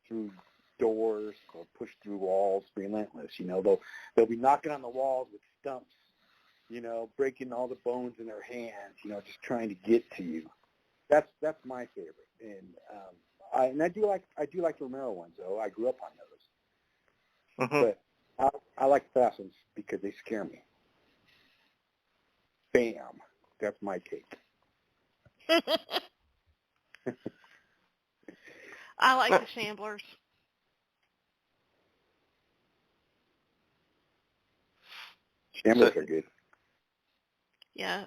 through doors, they'll push through walls, relentless. You know, they'll be knocking on the walls with stumps, you know, breaking all the bones in their hands, you know, just trying to get to you. That's my favorite. And I do like the Romero ones, though. I grew up on those. But I like the fast ones because they scare me. Bam. That's my take. I like the Shamblers. Shamblers are good. Yeah.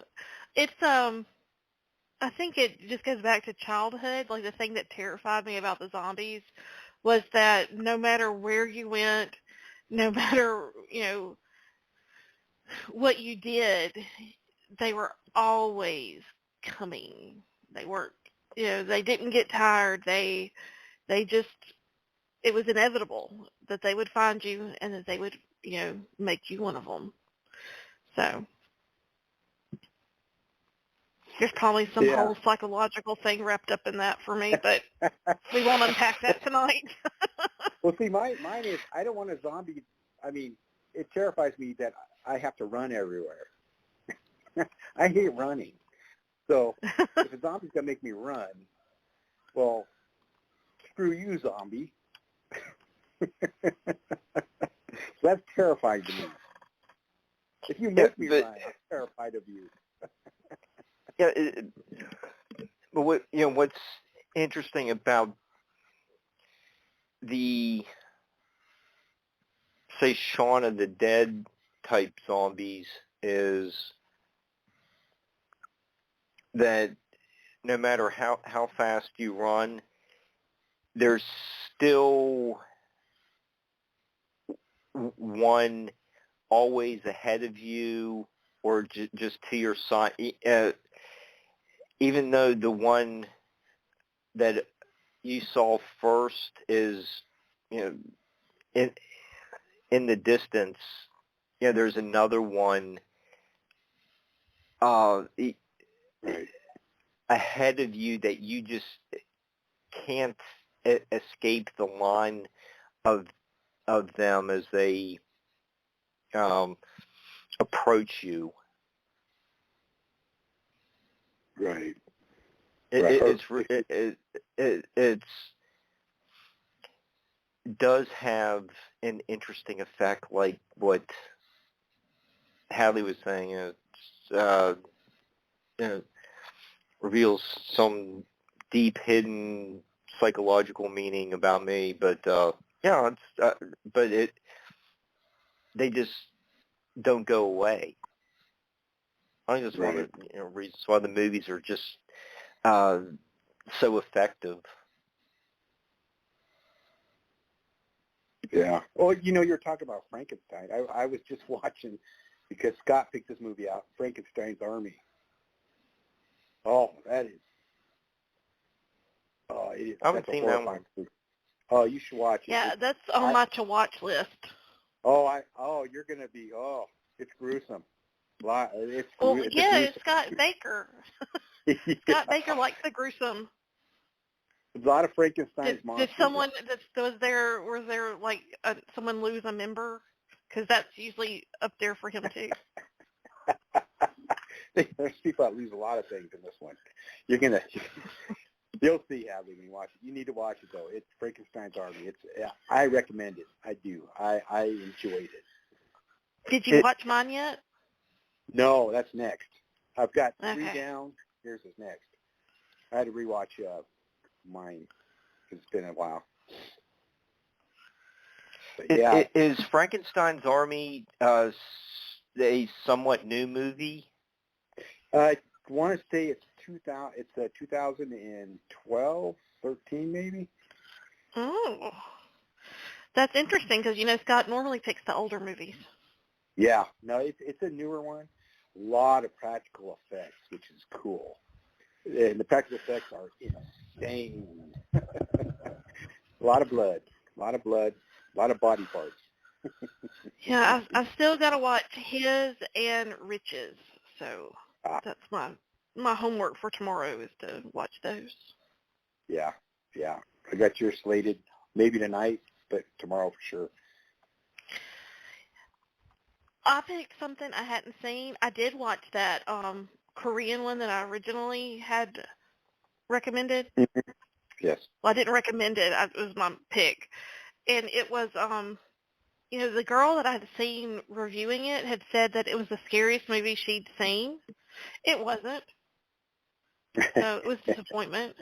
It's I think it just goes back to childhood. Like, the thing that terrified me about the zombies was that no matter where you went, no matter, you know, what you did, they were always coming. They weren't, you know, they didn't get tired. They just, it was inevitable that they would find you and that they would, you know, make you one of them. So there's probably some whole psychological thing wrapped up in that for me, but we won't unpack that tonight. Well, see, mine is, I don't want a zombie. I mean, it terrifies me that I have to run everywhere. I hate running. So if a zombie's going to make me run, well, screw you, zombie. So that's terrifying to me. If you make me run, I'm terrified of you. Yeah, but what's interesting about the, say, Shaun of the Dead type zombies is that no matter how fast you run, there's still one always ahead of you or just to your side. Even though the one that you saw first is, you know, in the distance, you know, there's another one ahead of you that you just can't escape the line of them as they approach you. Right. It does have an interesting effect, like what Hadley was saying. It reveals some deep hidden psychological meaning about me, but they just don't go away. I think that's one of the reasons why the movies are just so effective. Yeah. Well, you know, you're talking about Frankenstein. I was just watching, because Scott picked this movie out, Frankenstein's Army. Oh, that is. Oh, it is. I haven't seen that one. Movie. Oh, you should watch it. Yeah, that's on my to-watch list. You're going to be, it's gruesome. It's Scott Baker. Scott Baker likes the gruesome. a lot of Frankenstein's Did monsters. someone was there like someone lose a member? Because that's usually up there for him too. There's people that lose a lot of things in this one. You'll see, Hadley, when you watch it. You need to watch it though. It's Frankenstein's Army. I recommend it. I do. I enjoyed it. Did you watch mine yet? No, that's next. I've got 3 Okay. down. Here's what's next. I had to rewatch mine because it's been a while. But yeah. Is Frankenstein's Army a somewhat new movie? I want to say it's 2000. It's 2012, 13 maybe. Oh, that's interesting because Scott normally picks the older movies. Yeah, no, it's a newer one. A lot of practical effects, which is cool. And the practical effects are insane. A lot of blood, a lot of body parts. Yeah, I've still got to watch his and Rich's, so that's my homework for tomorrow is to watch those. Yeah. I got yours slated maybe tonight, but tomorrow for sure. I picked something I hadn't seen. I did watch that Korean one that I originally had recommended. Yes. Well, I didn't recommend it. It was my pick. And it was, the girl that I had seen reviewing it had said that it was the scariest movie she'd seen. It wasn't. So it was a disappointment.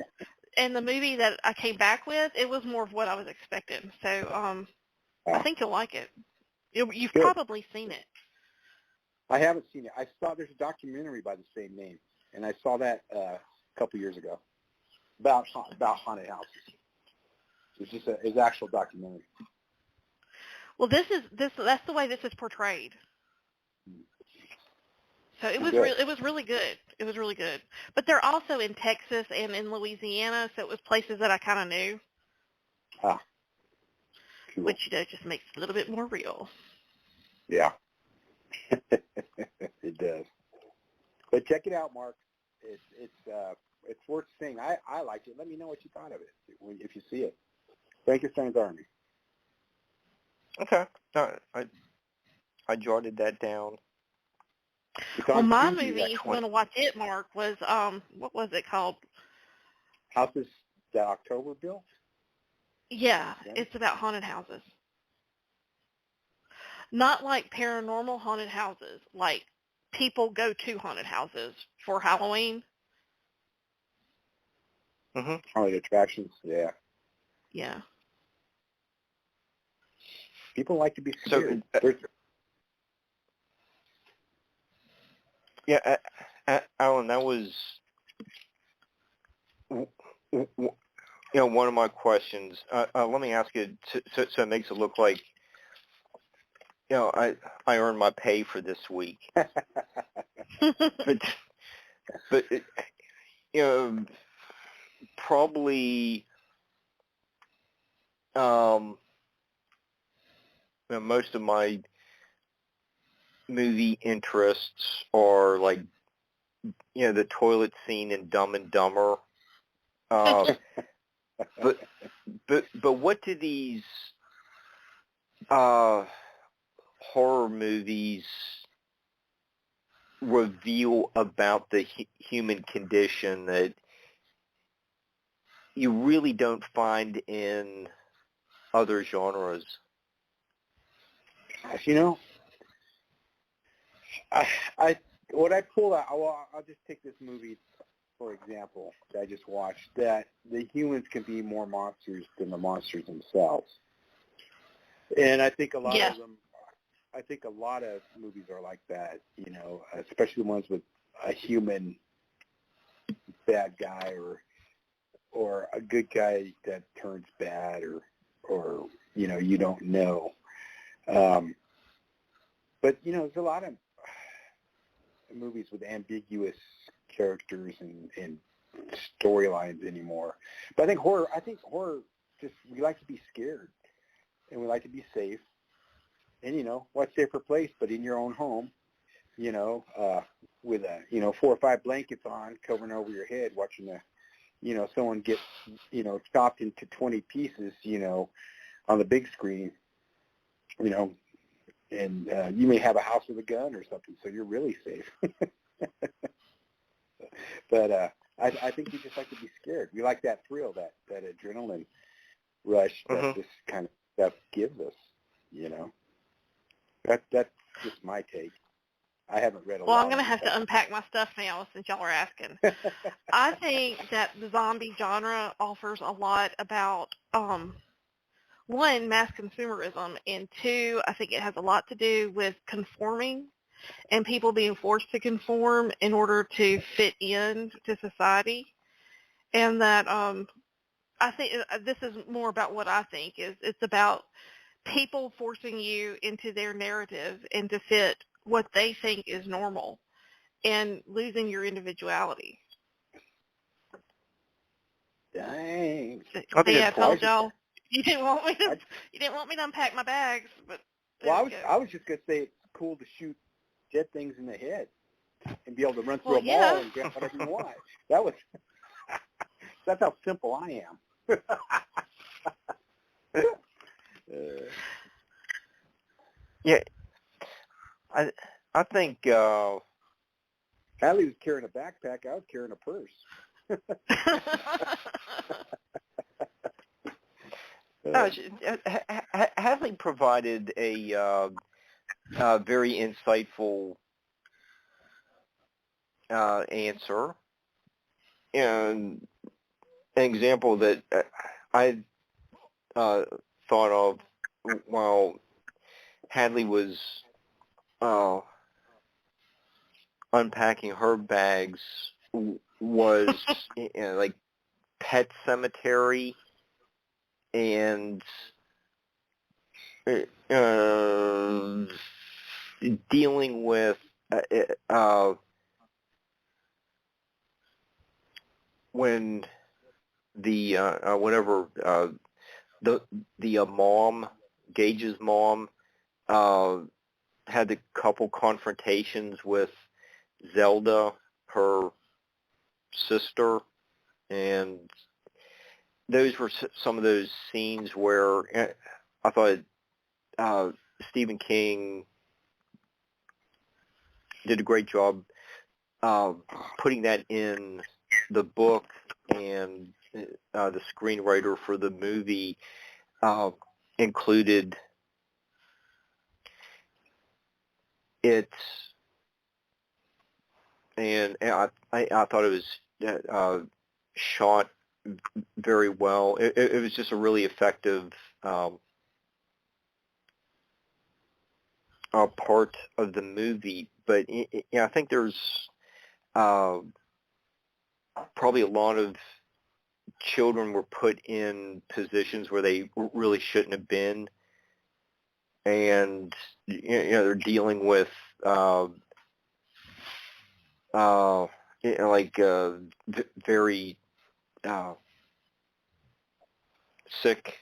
And the movie that I came back with, it was more of what I was expecting. So I think you'll like it. You've Good. probably seen it. I haven't seen it. I saw there's a documentary by the same name, and I saw that a couple years ago about haunted houses. It's just it's actual documentary. Well, that's the way this is portrayed. So it was Good. it was really good. It was really good. But they're also in Texas and in Louisiana, so it was places that I kind of knew. Cool. Which just makes it a little bit more real. Yeah. It does. But check it out, Mark. It's worth seeing. I liked it. Let me know what you thought of it if you see it. Frankenstein's Army. Okay. I jotted that down. Well, my Tuesday, movie, if you want to watch it, Mark, was what was it called? Houses That October Built? Yeah, Okay. it's about haunted houses. Not like paranormal haunted houses, like people go to haunted houses for Halloween. Mm-hmm. Oh, the attractions, yeah. Yeah. People like to be scared. Yeah, Alan, that was one of my questions. Let me ask you, so it makes it look like I earned my pay for this week. but probably most of my movie interests are like the toilet scene in Dumb and Dumber. But what do these horror movies reveal about the human condition that you really don't find in other genres? What I pull out, I'll just take this movie, for example, that I just watched, that the humans can be more monsters than the monsters themselves. And I think a lot of them, I think a lot of movies are like that, especially the ones with a human bad guy or a good guy that turns bad or you don't know. But, there's a lot of movies with ambiguous characters and storylines anymore. But I think horror just, we like to be scared and we like to be safe. And, what safer place but in your own home, with 4 or 5 blankets on, covering over your head, watching someone gets, chopped into 20 pieces, on the big screen, and you may have a house with a gun or something, so you're really safe. But I think we just like to be scared. We like that thrill, that adrenaline rush that this kind of stuff gives us, That's just my take. I haven't read a lot. Well, I'm going to have to unpack my stuff now since y'all are asking. I think that the zombie genre offers a lot about, one, mass consumerism, and two, I think it has a lot to do with conforming and people being forced to conform in order to fit in to society. And that I think this is more about what I think is it's about people forcing you into their narrative and to fit what they think is normal and losing your individuality. Dang. I told y'all you didn't want me to unpack my bags, but I was just gonna say it's cool to shoot dead things in the head and be able to run through a mall and get whatever you want. That's how simple I am. Yeah, I think Hadley was carrying a backpack. I was carrying a purse. Hadley provided a very insightful answer, and an example that I thought of while Hadley was unpacking her bags was like Pet Cemetery and dealing with when the the mom, Gage's mom, had a couple confrontations with Zelda, her sister, and those were some of those scenes where I thought Stephen King did a great job putting that in the book, and the screenwriter for the movie included it, and I thought it was shot very well. It was just a really effective part of the movie. But I think there's probably a lot of children were put in positions where they really shouldn't have been, and they're dealing with very sick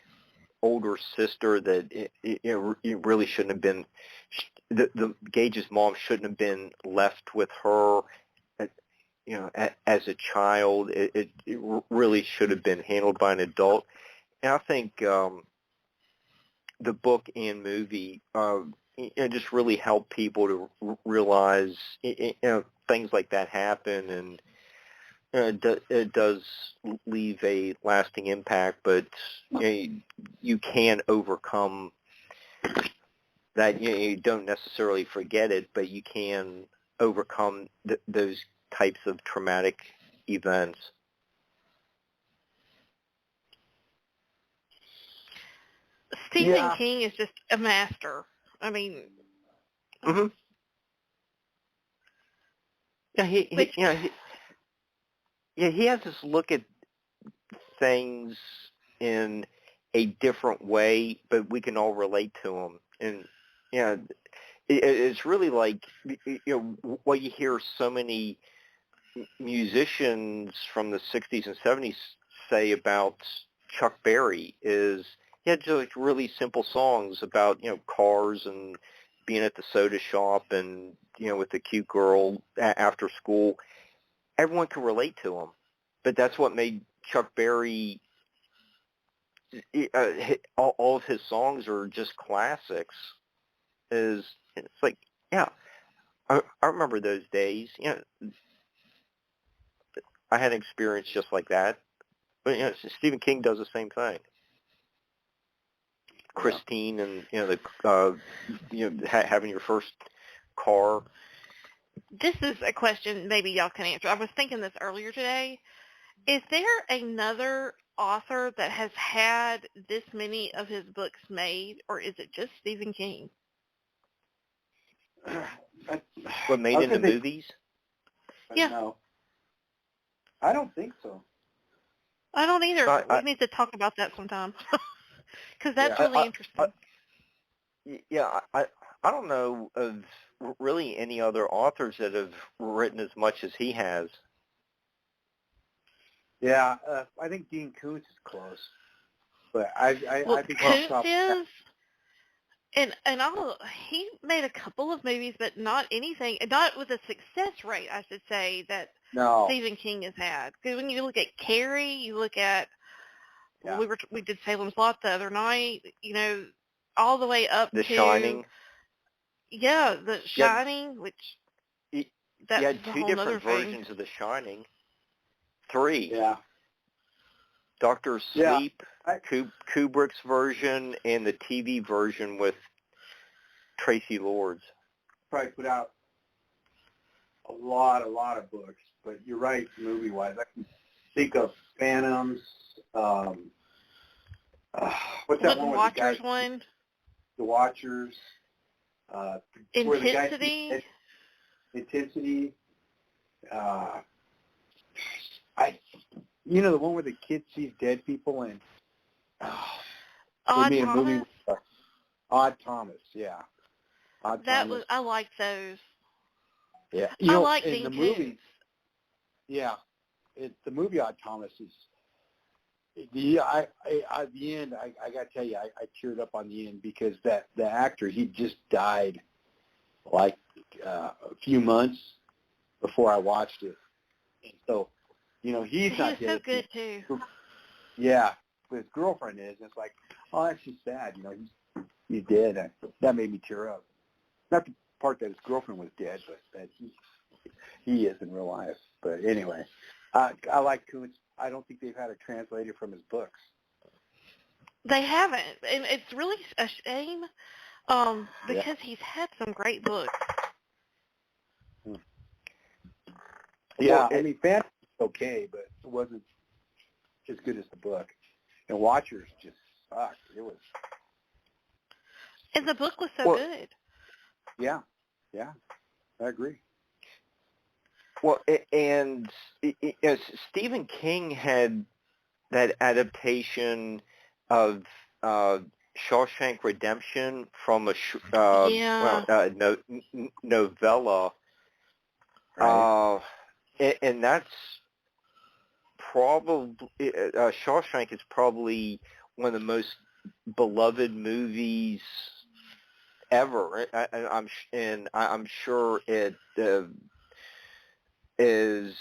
older sister that it really shouldn't have been. The Gage's mom shouldn't have been left with her. As a child, it really should have been handled by an adult. And I think the book and movie just really help people to realize things like that happen, and it does leave a lasting impact. But you can overcome that. You don't necessarily forget it, but you can overcome those types of traumatic events. Stephen King is just a master. I mean, he has this look at things in a different way, but we can all relate to him. And it's really like what you hear so many musicians from the 60s and 70s say about Chuck Berry is he had just really simple songs about cars and being at the soda shop and with the cute girl after school. Everyone can relate to him, but that's what made Chuck Berry. All of his songs are just classics. It's like, yeah, I remember those days. I had an experience just like that. But Stephen King does the same thing. Christine, and having your first car. This is a question maybe y'all can answer. I was thinking this earlier today. Is there another author that has had this many of his books made, or is it just Stephen King? What, made into movies? Yeah. No. I don't think so. I don't either. We need to talk about that sometime, because that's really interesting. I don't know of really any other authors that have written as much as he has. Yeah, I think Dean Koontz is close, but I think Koontz is, and he made a couple of movies, but not with a success rate, I should say, that Stephen King has had. Because when you look at Carrie, you look at we did Salem's Lot the other night, all the way up to The Shining. Yeah, The Shining, which that's had a two whole other different thing. versions of The Shining. 3. Yeah. Dr. Sleep, Kubrick's version, and the TV version with Tracy Lords. Probably put out a lot of books, but you're right, movie-wise. I can think of Phantoms. What's that one? The Watchers one? The Watchers. Intensity. Intensity. The one where the kid sees dead people and Odd they made Thomas. a movie with Odd Thomas. Yeah. Thomas. I like those. Yeah. I like in Dean the Koontz. movie. Yeah. The movie Odd Thomas is. Yeah, at the end, I got to tell you, I teared up on the end because the actor, he just died like a few months before I watched it. And so, he's not dead. He was so good, too. Yeah, but his girlfriend is. And it's like, oh, that's just sad. He's dead. And that made me tear up. Not the part that his girlfriend was dead, but that he is in real life. But anyway, I like Koontz. I don't think they've had a translator from his books. They haven't, and it's really a shame because he's had some great books. Yeah, I mean, Phantom was okay, but it wasn't as good as the book. And Watchers just sucked. It was. And the book was so good. Yeah, I agree. Well, and Stephen King had that adaptation of Shawshank Redemption from a novella, right. And that's probably Shawshank is probably one of the most beloved movies ever. I'm sure it is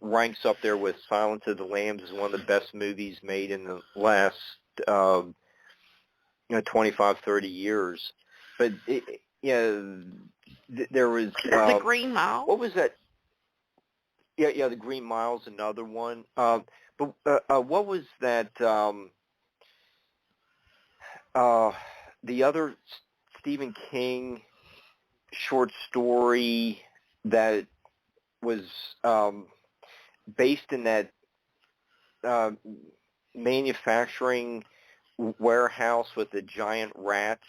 ranks up there with Silence of the Lambs as one of the best movies made in the last 25, 30 years. But there was The Green Mile. What was that? Yeah, The Green Mile's another one. But what was that? The other Stephen King short story that was based in that manufacturing warehouse with the giant rats.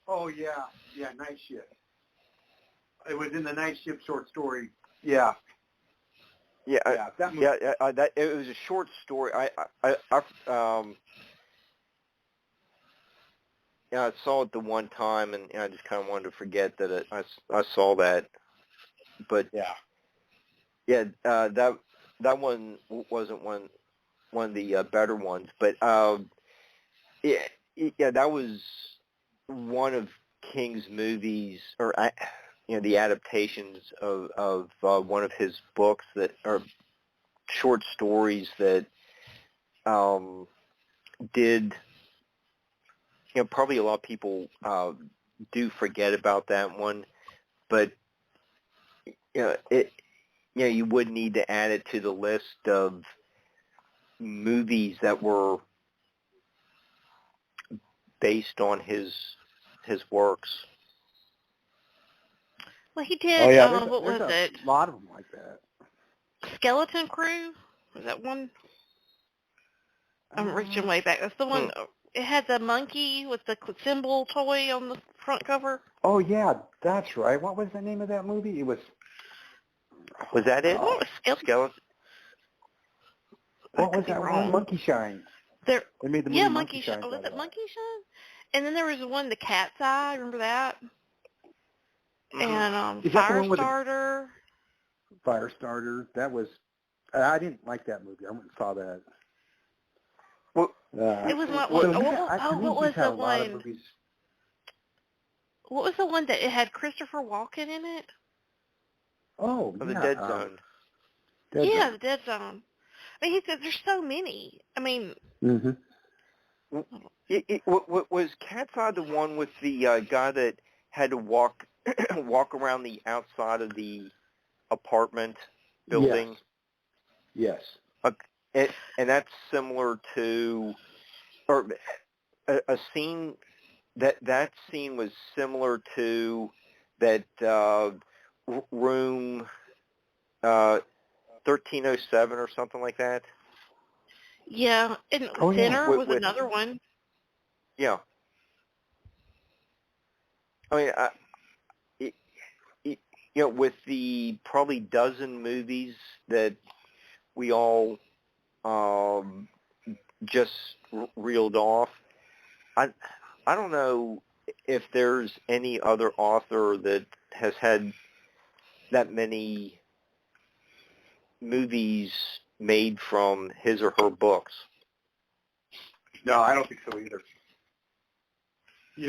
Oh yeah, Night Shift. It was in the Night Shift short story. Yeah. Yeah, that movie. that it was a short story. I saw it the one time, and I just kind of wanted to forget that I saw that. But that one wasn't one of the better ones. But that was one of King's movies, or the adaptations of one of his books that are short stories that did, probably a lot of people do forget about that one, but you would need to add it to the list of movies that were based on his works. Well, he did. Oh yeah, What was it? A lot of them like that. Skeleton Crew? Was that one? I'm reaching way back. That's the one. It had the monkey with the symbol toy on the front cover. Oh yeah, that's right. What was the name of that movie? It was. Was that it? What was Skeleton? What was that one? Monkey Shine. They made the movie Monkey Shine. Was it Monkey Shine? And then there was one, The Cat's Eye. Remember that? And Firestarter. Firestarter. That was. I didn't like that movie. I went and saw that. Well, it was not. What was the one? What was the one that it had Christopher Walken in it? Oh, The Dead Zone. Zone. The Dead Zone. I mean, he said there's so many. I mean. Mm-hmm. Was Cat's Eye the one with the guy that had to walk around the outside of the apartment building? Yes. And that's similar to, or a scene that scene was similar to that room 1307 or something like that. Yeah, and Thinner was another one. Yeah. I mean, with the probably dozen movies that we all just reeled off, I don't know if there's any other author that has had that many movies made from his or her books. No, I don't think so either.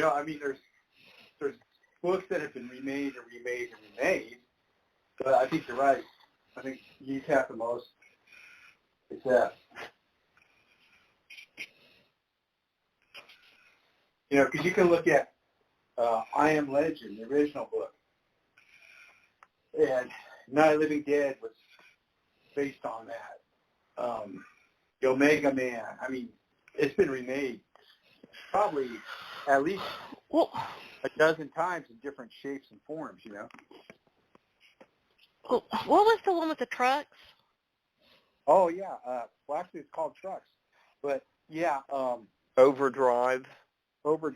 I mean, there's books that have been remade and remade and remade, but I think you're right. I think he's had the most success. Because you can look at I Am Legend, the original book, and Night of the Living Dead was based on that. The Omega Man, I mean, it's been remade probably at least a dozen times in different shapes and forms, What was the one with the trucks? Oh, yeah. Well, actually, it's called Trucks. But, yeah. Overdrive. Was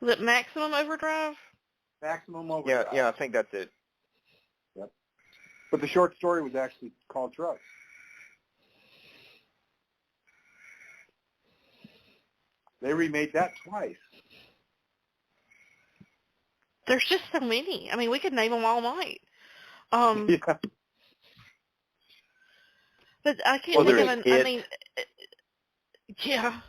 it Maximum Overdrive? Maximum Overdrive. Yeah, I think that's it. Yep. But the short story was actually called Trucks. They remade that twice. There's just so many. I mean, we could name them all night. Yeah. But I can't think of an. I mean, yeah.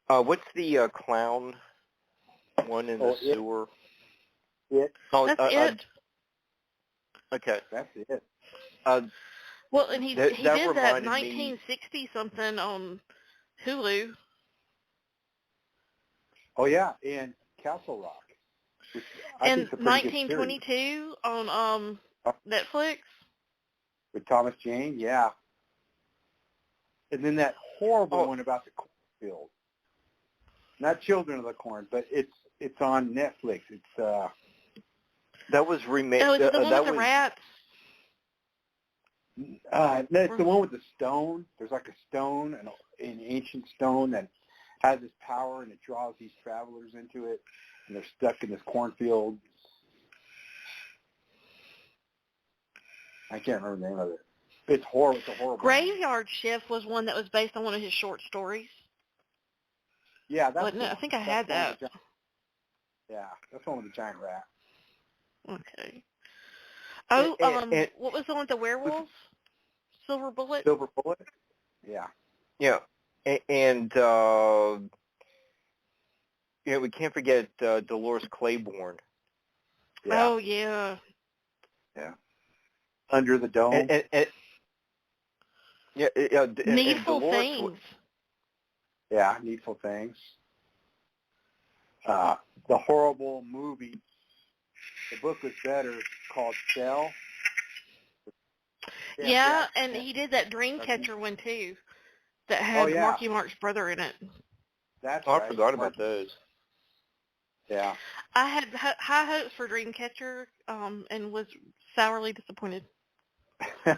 What's the clown one in the sewer? It. Oh, that's it. Okay. That's it. Well, and he did that 1960 me. Something on Hulu. Oh yeah, and Castle Rock. And 1922 on Netflix. With Thomas Jane, yeah. And then that horrible one about the cornfield. Not Children of the Corn, but it's on Netflix. It's that was remade. Oh, it's the one with the rats. No, it's the one with the stone. There's like a stone, an ancient stone that has this power, and it draws these travelers into it, and they're stuck in this cornfield. I can't remember the name of it. It's horrible. It's a horrible. Graveyard Shift was one that was based on one of his short stories. Yeah, that's. I think I had that. Yeah, that's one with the giant rat. Okay. Oh, what was the one with the werewolves? Silver Bullet. Silver Bullet. Yeah. Yeah, and we can't forget Dolores Claiborne. Yeah. Oh yeah. Yeah. Under the Dome. Needful Dolores, Things. Yeah, Needful Things. The horrible movie. The book was better. Called Cell. Yeah, and he did that Dreamcatcher one too, that had Marky Mark's brother in it. That's right. I forgot about those. Yeah. I had high hopes for Dreamcatcher, and was sourly disappointed. I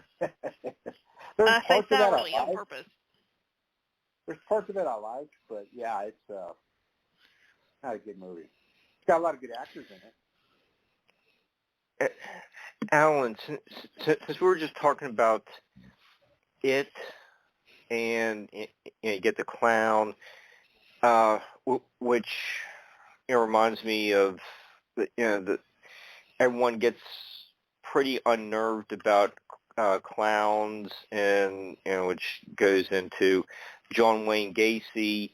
say sourly on purpose. There's parts of it I liked, but yeah, it's not a good movie. It's got a lot of good actors in it. Alan, since we were just talking about it, and you get the clown, which reminds me of that everyone gets pretty unnerved about clowns, and which goes into John Wayne Gacy,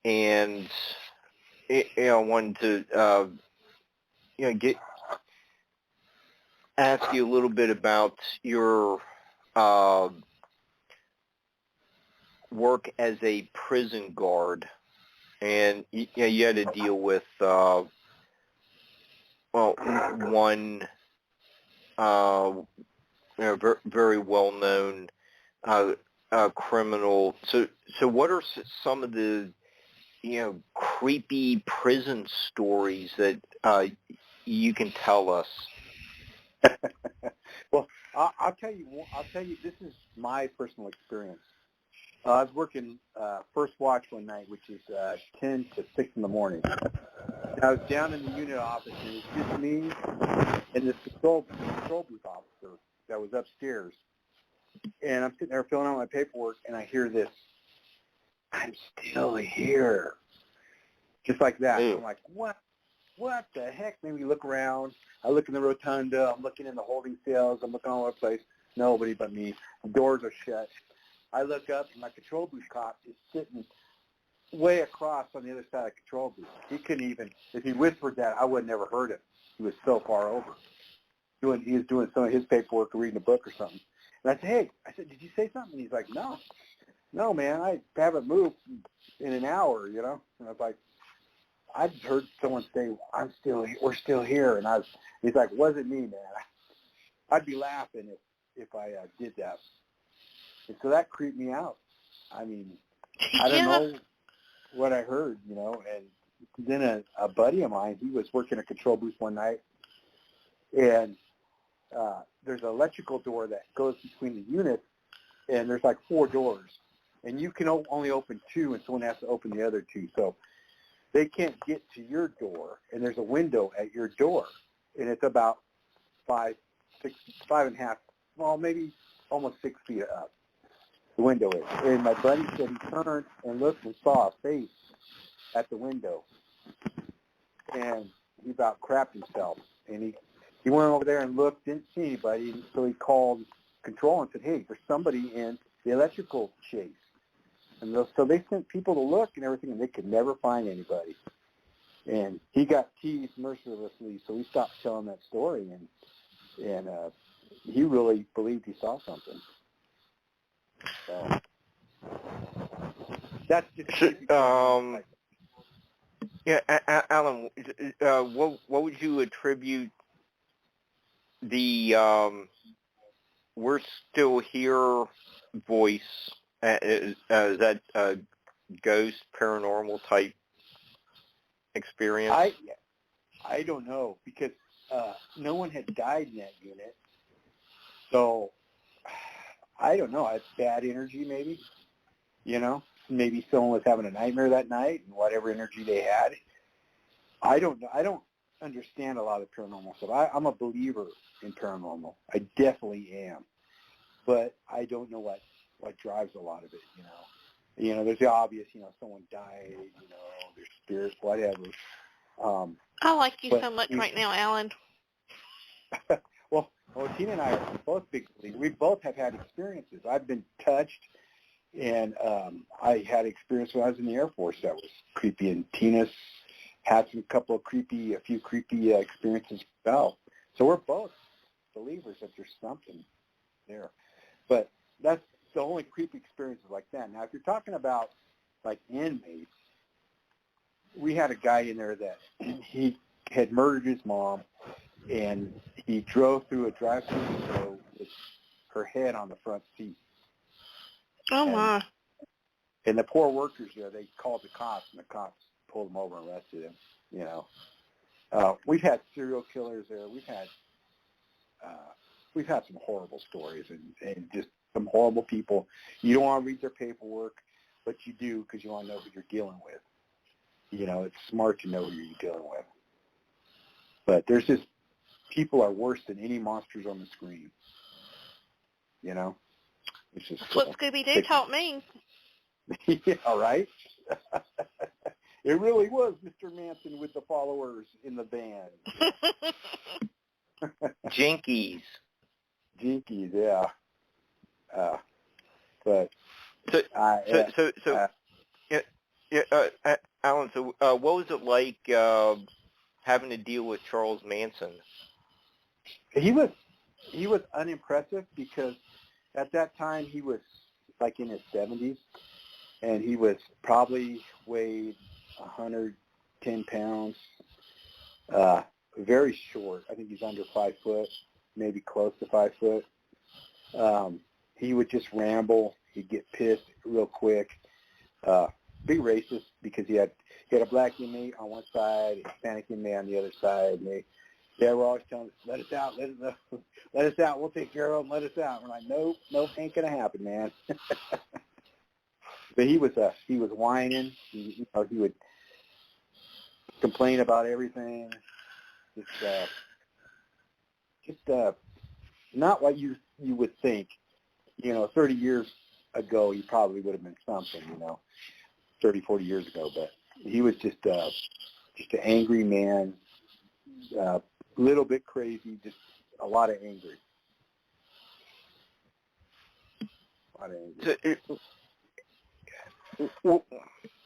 and wanted to ask you a little bit about your work as a prison guard, and you had to deal with one very well known criminal. So what are some of the creepy prison stories that you can tell us? Well, I'll tell you. This is my personal experience. I was working first watch one night, which is 10 to 6 in the morning. And I was down in the unit office, and it was just me and this control booth officer that was upstairs. And I'm sitting there filling out my paperwork, and I hear this, "I'm still here," just like that. I'm like, what? What the heck? Made me look around. I look in the rotunda. I'm looking in the holding cells. I'm looking all over the place. Nobody but me. The doors are shut. I look up, and my control booth cop is sitting way across on the other side of the control booth. He couldn't even, if he whispered that, I would have never heard him. He was so far over. He was doing some of his paperwork or reading a book or something. And I said, "Hey," I said, "did you say something?" And he's like, No, man, I haven't moved in an hour, And I was like, I just heard someone say, we're still here. And he's like, "Wasn't me, man." I'd be laughing if I did that. And so that creeped me out. I mean, I don't know what I heard, And then a buddy of mine, he was working a control booth one night, and there's an electrical door that goes between the units, and there's like 4 doors. And you can only open 2, and someone has to open the other 2. So they can't get to your door, and there's a window at your door, and it's about 5.5, well, maybe almost 6 feet up. The window is. And my buddy said he turned and looked and saw a face at the window, and he about crapped himself. And he went over there and looked, didn't see anybody, and so he called control and said, "Hey, there's somebody in the electrical chase." And so they sent people to look and everything, and they could never find anybody. And he got teased mercilessly, so he stopped telling that story, and he really believed he saw something. So that's just Alan, what would you attribute the "we're still here" voice? Is that a ghost, paranormal type experience? I don't know, because no one had died in that unit. So I don't know. It's bad energy, maybe. Maybe someone was having a nightmare that night, and whatever energy they had. I don't know. I don't understand a lot of paranormal stuff. I'm a believer in paranormal. I definitely am. But I don't know what drives a lot of it, There's the obvious, someone died, their spirit, whatever. I like you so much right now, Alan. Well, Well, Tina and I are both big believers. We both have had experiences. I've been touched, and I had experience when I was in the Air Force that was creepy, and Tina's had a few creepy experiences as well. So we're both believers that there's something there. But that's the only creepy experiences like that. Now, if you're talking about like inmates, we had a guy in there that he had murdered his mom, and he drove through a drive-through window with her head on the front seat. Oh, my. And the poor workers there, they called the cops, and the cops pulled him over and arrested him, you know. We've had serial killers there. We've had some horrible stories and just some horrible people. You don't want to read their paperwork, but you do because you want to know who you're dealing with. You know, it's smart to know who you're dealing with. But there's just, people are worse than any monsters on the screen. You know? It's just, that's what Scooby-Doo taught me. Yeah, right? It really was Mr. Manson with the followers in the band. Jinkies. Jinkies, yeah. But Alan. So, what was it like having to deal with Charles Manson? He was unimpressive because at that time he was like in his 70s, and he was probably weighed 110 pounds. Very short. I think he's under 5 foot, maybe close to 5 foot. He would just ramble. He'd get pissed real quick. Big racist because he had a black inmate on one side, a Hispanic inmate on the other side, and they were always telling us, let us out, let us out, we'll take care of them, let us out. We're like, nope, ain't gonna happen, man. But he was whining. He would complain about everything. Just not what you would think. 30 years ago, he probably would have been something, 30, 40 years ago. But he was just an angry man, a little bit crazy, just a lot of angry. So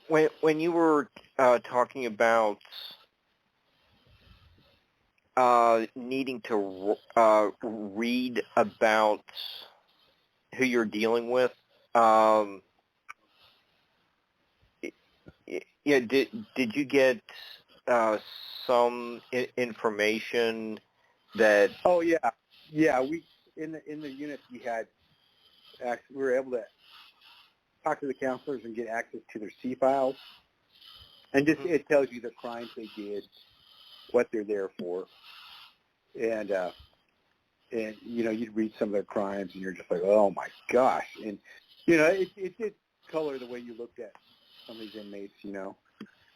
when you were talking about needing to read about who you're dealing with, did you get some information that? Oh yeah. We in the units we were able to talk to the counselors and get access to their C files, and just it tells you the crimes they did, what they're there for, and you'd read some of their crimes and you're just like, oh my gosh, and it did color the way you looked at some of these inmates,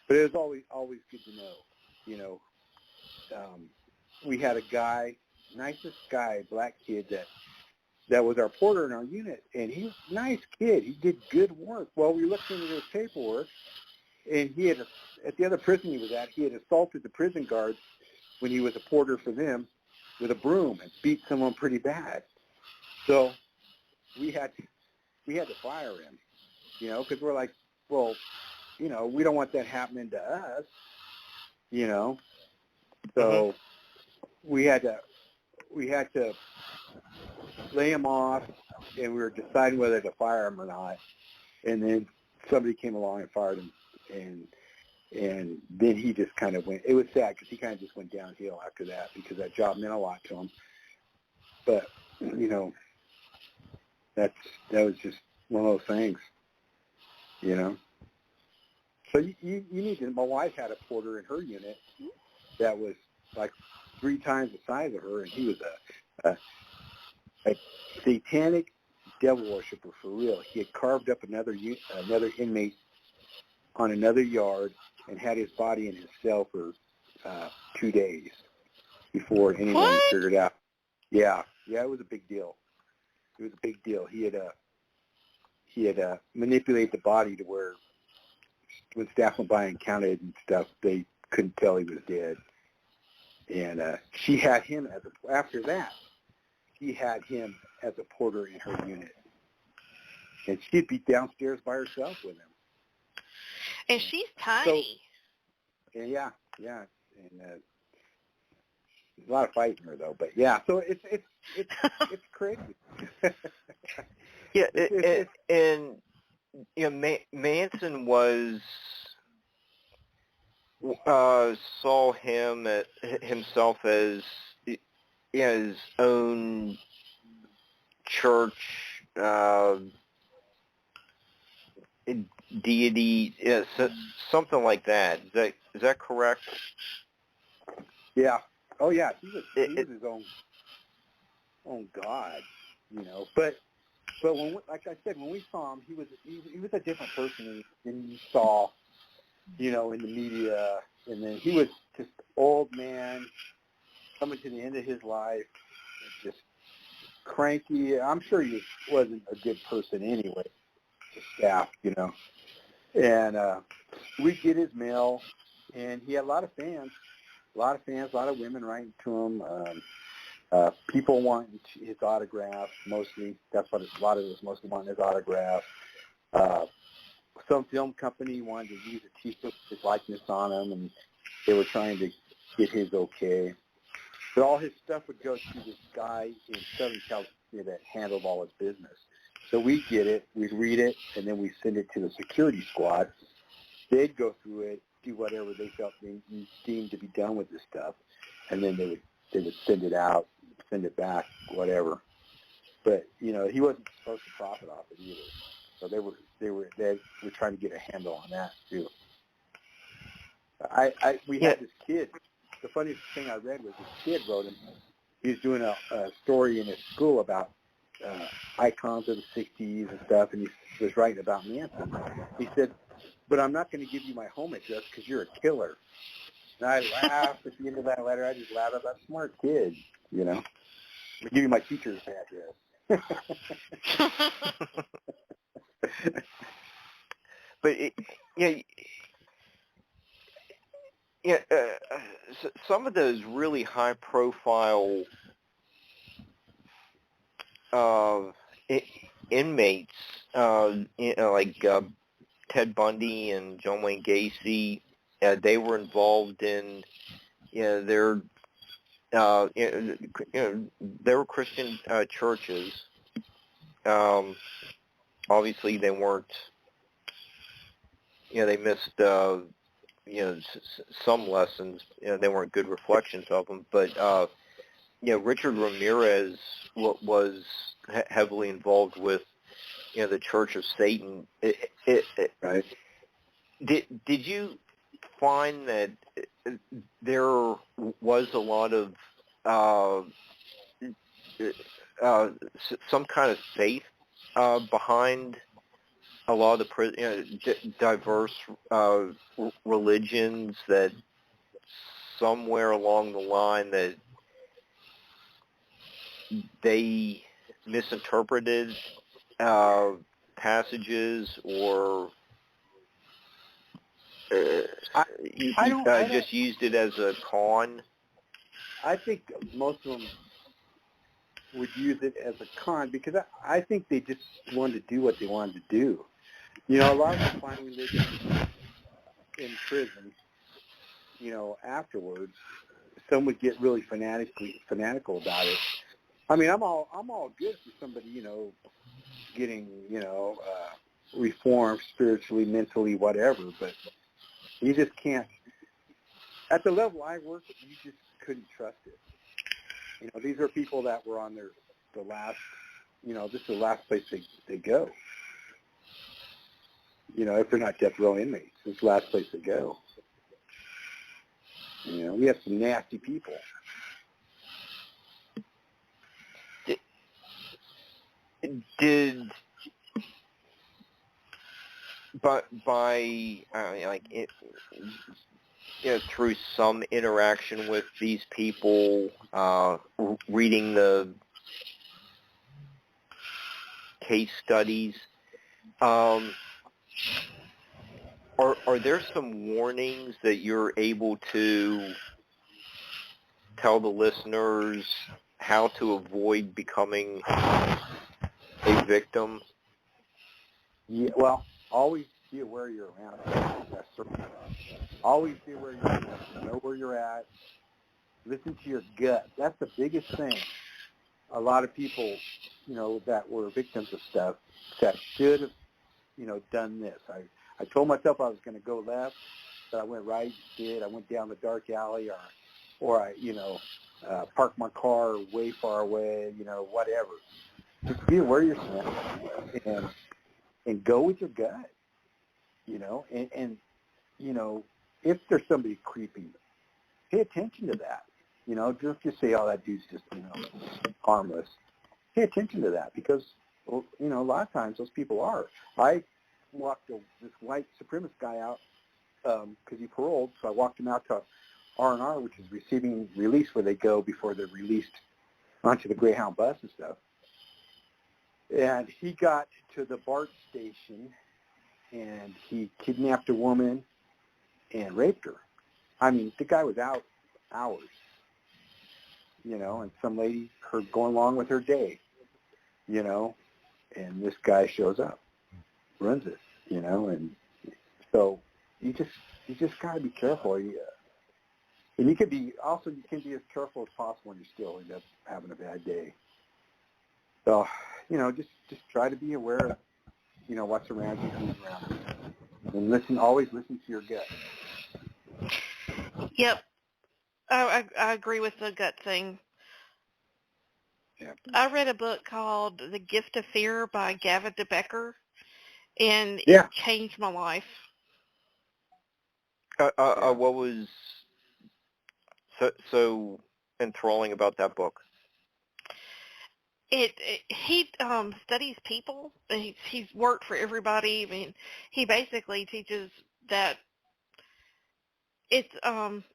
but it was always good to know. We had a guy, nicest guy, black kid that was our porter in our unit, and he was a nice kid. He did good work. Well, we looked into his paperwork, and he had, at the other prison he was at, he had assaulted the prison guards when he was a porter for them with a broom and beat someone pretty bad. So we had to fire him, because we're like, well, we don't want that happening to us, So we had to lay him off, and we were deciding whether to fire him or not. And then somebody came along and fired him, and then he just kind of went. It was sad because he kind of just went downhill after that because that job meant a lot to him. But that was just one of those things, So you need to. My wife had a porter in her unit that was like 3 times the size of her, and he was a satanic devil worshiper for real. He had carved up another inmate on another yard and had his body in his cell for 2 days before anyone figured out. Yeah, it was a big deal. It was a big deal. He had manipulated the body to where when staff went by and counted and stuff, they couldn't tell he was dead. And she had him after that. she had him as a porter in her unit. And she'd be downstairs by herself with him. And she's tiny. So, yeah. And a lot of fighting her though, but yeah. So it's crazy. Yeah, and you know, Manson was saw himself as his own church deity, something like that. Is that correct? Yeah. Oh yeah. He was his own god, you know. But when like I said, when we saw him, he was a different person than you saw, you know, in the media. And then he was just old man coming to the end of his life, just cranky. I'm sure he wasn't a good person anyway. The staff, you know. And we get his mail, and he had a lot of fans, a lot of women writing to him. People wanting his autograph, mostly. That's what a lot of it was, mostly wanting his autograph. Some film company wanted to use a T-shirt with his likeness on them, and they were trying to get his okay. But all his stuff would go to this guy in Southern California that handled all his business. So we get it, we'd read it, and then we send it to the security squad. They'd go through it, do whatever they felt they deemed to be done with this stuff, and then they would send it out, send it back, whatever. But you know, he wasn't supposed to profit off it either. So they were trying to get a handle on that too. We had this kid. The funniest thing I read was this kid wrote him. He was doing a story in his school about icons of the 60s and stuff, and he was writing about Manson. He said, "But I'm not going to give you my home address because you're a killer." And I laughed at the end of that letter. I just laughed about smart kid, you know. I'll give you my teacher's address. But some of those really high-profile inmates, like Ted Bundy and John Wayne Gacy, they were involved in, there were Christian churches. Obviously, they weren't. They missed. Some lessons. They weren't good reflections of them. But Richard Ramirez was heavily involved with the Church of Satan. Right. Did you find that there was a lot of some kind of faith behind a lot of the diverse religions, that somewhere along the line that they misinterpreted passages or just used it as a con? I think most of them would use it as a con because I think they just wanted to do what they wanted to do. A lot of them find religion in prison, afterwards. Some would get really fanatical about it. I mean, I'm all good for somebody, getting, reformed spiritually, mentally, whatever, but you just can't. At the level I work at, you just couldn't trust it. These are people that were on the last, this is the last place they go. If they're not death row inmates, it's the last place they go. We have some nasty people. Did through some interaction with these people, reading the case studies, are there some warnings that you're able to tell the listeners how to avoid becoming a victim? Yeah, well, always be aware you're around. Always be aware you're around. Know where you're at. Listen to your gut. That's the biggest thing. A lot of people, that were victims of stuff that should have, done this. I told myself I was going to go left, but I went right instead. I went down the dark alley, or I, parked my car way far away, whatever. Just be aware you're surrounded and go with your gut, and if there's somebody creepy, pay attention to that. Don't just say, oh, that dude's just, harmless. Pay attention to that because, a lot of times those people are. I walked this white supremacist guy out because he paroled, so I walked him out to R&R, which is receiving release, where they go before they're released onto the Greyhound bus and stuff. And he got to the BART station, and he kidnapped a woman and raped her. I mean, the guy was out hours, and some lady going along with her day, and this guy shows up, runs it, and so you just got to be careful. And you can be as careful as possible when you still end up having a bad day. So, just try to be aware of, what's around you, who's around you. And always listen to your gut. Yep. I agree with the gut thing. Yeah. I read a book called The Gift of Fear by Gavin DeBecker, and Yeah. it changed my life. What was so enthralling about that book? He studies people. He's worked for everybody. I mean, he basically teaches that it's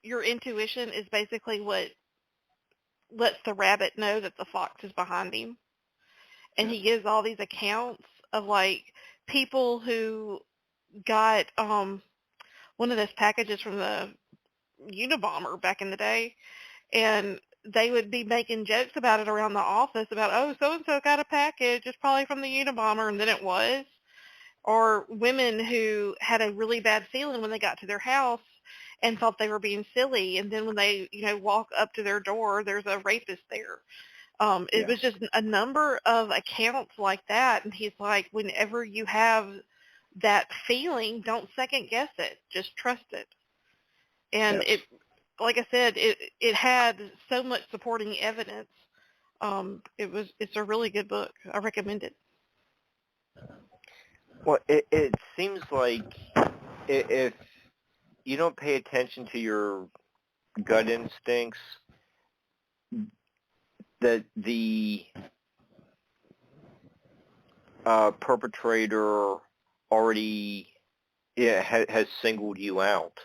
your intuition is basically what lets the rabbit know that the fox is behind him. And he gives all these accounts of people who got one of those packages from the Unabomber back in the day, and they would be making jokes about it around the office about, oh, so-and-so got a package, it's probably from the Unabomber, and then it was. Or women who had a really bad feeling when they got to their house and thought they were being silly, and then when they, walk up to their door, there's a rapist there. It was just a number of accounts like that, and he's like, whenever you have that feeling, don't second guess it, just trust it. And it, like I said, it had so much supporting evidence. It's a really good book. I recommend it. Well, it seems like if you don't pay attention to your gut instincts, that the perpetrator already has singled you out.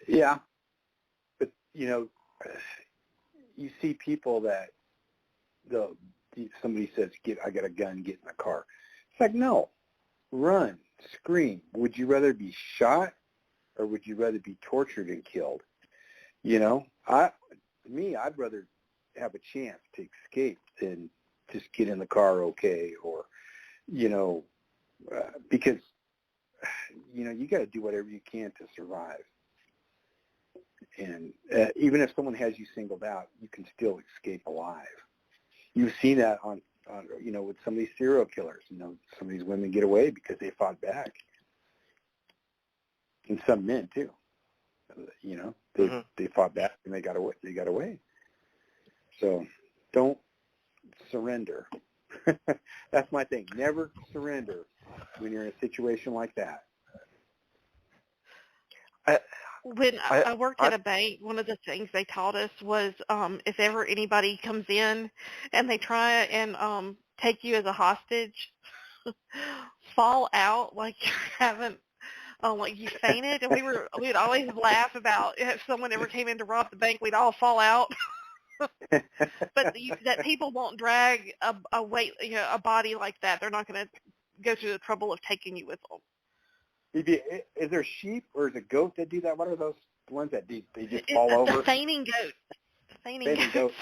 Yeah, but you see people that somebody says, I got a gun, get in the car. It's like, no, run, scream. Would you rather be shot or would you rather be tortured and killed? I'd rather have a chance to escape than just get in the car okay, or, because, you got to do whatever you can to survive. And even if someone has you singled out, you can still escape alive. You've seen that on with some of these serial killers. Some of these women get away because they fought back, and some men too. They fought back and they got away. So don't surrender. That's my thing. Never surrender when you're in a situation like that. When I worked at a bank, one of the things they taught us was if ever anybody comes in and they try and take you as a hostage, fall out like you're having, like you fainted. And we'd always laugh about if someone ever came in to rob the bank, we'd all fall out. But that people won't drag a weight, a body like that. They're not going to go through the trouble of taking you with them. Is there sheep or is it goat that do that? What are those? The ones that they just fall over. The fainting goat. The fainting goat.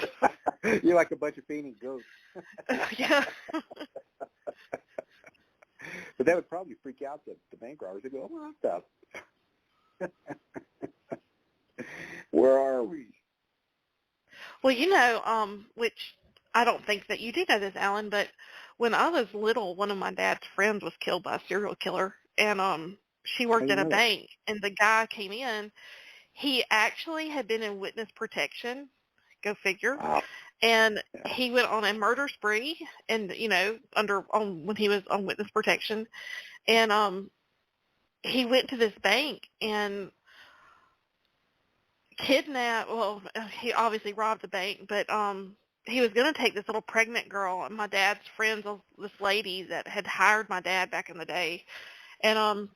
You're like a bunch of fainting goats. Yeah. But that would probably freak out the bank robbers. They'd go, oh, what's up? Where are we? Well, which I don't think that you do know this, Alan, but when I was little, one of my dad's friends was killed by a serial killer, and she worked at a bank, and the guy came in. He actually had been in witness protection, go figure, Wow. and he went on a murder spree, and when he was on witness protection, and he went to this bank and kidnapped. Well, he obviously robbed the bank, but he was going to take this little pregnant girl, and my dad's friends, this lady that had hired my dad back in the day, and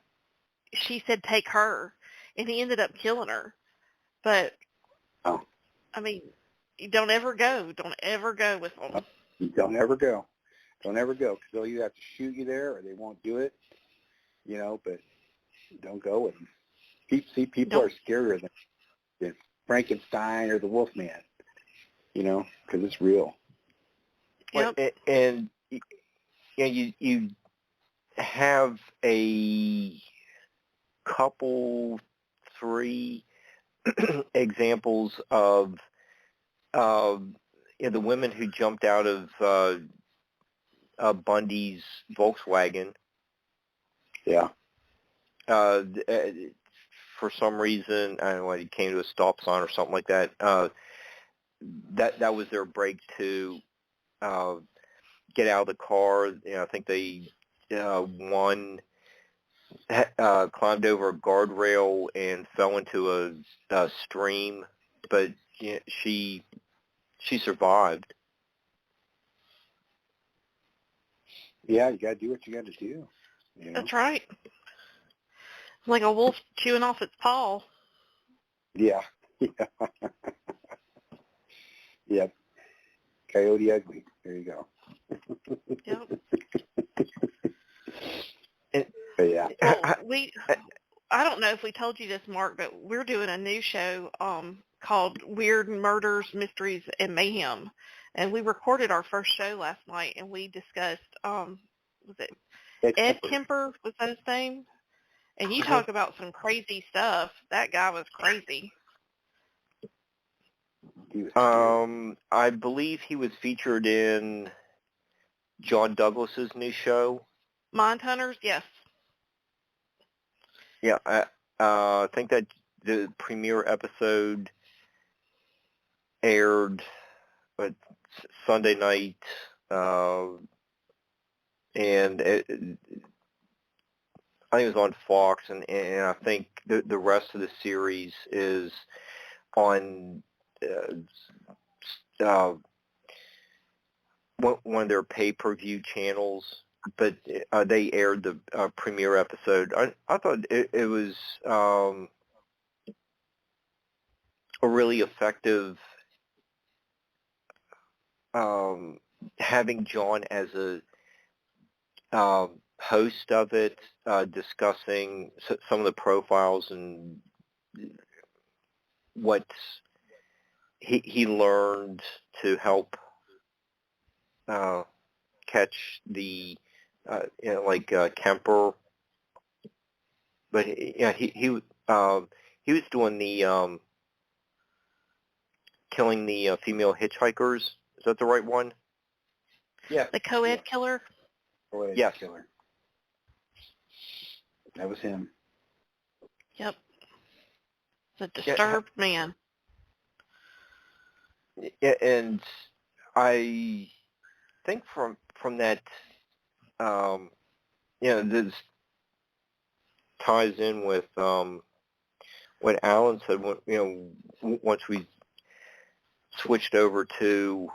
she said take her, and he ended up killing her. But I mean, you don't ever go with them. You don't ever go, because they'll either have to shoot you there or they won't do it. But don't go with them. People are scarier than Frankenstein or the Wolfman. Because it's real. Yep. And you have a couple, 3 examples of the women who jumped out of Bundy's Volkswagen. Yeah. For some reason, I don't know, it came to a stop sign or something like that. That was their break to get out of the car. I think they one climbed over a guardrail and fell into a stream, but she survived. Yeah, you got to do what you got to do. That's right. Like a wolf chewing off its paw. Yeah. Yep. Coyote ugly. There you go. Yep. But yeah. Well, I don't know if we told you this, Mark, but we're doing a new show called Wyrd Murders, Mysteries, and Mayhem. And we recorded our first show last night, and we discussed, was it Ed Kemper, was that his name? And you talk about some crazy stuff. That guy was crazy. I believe he was featured in John Douglas's new show. Mind Hunters, yes. Yeah, I think that the premiere episode aired Sunday night, and I think it was on Fox, and I think the rest of the series is on one of their pay-per-view channels, but they aired the premiere episode. I thought it was a really effective, having John as a host of it, discussing some of the profiles and what he learned to help catch the Kemper, but he was doing the killing the female hitchhikers. Is that the right one? Yeah. The co-ed killer? Yes. Killer. That was him. Yep. It's a disturbed man. And I think from that, this ties in with what Alan said. Once we switched over to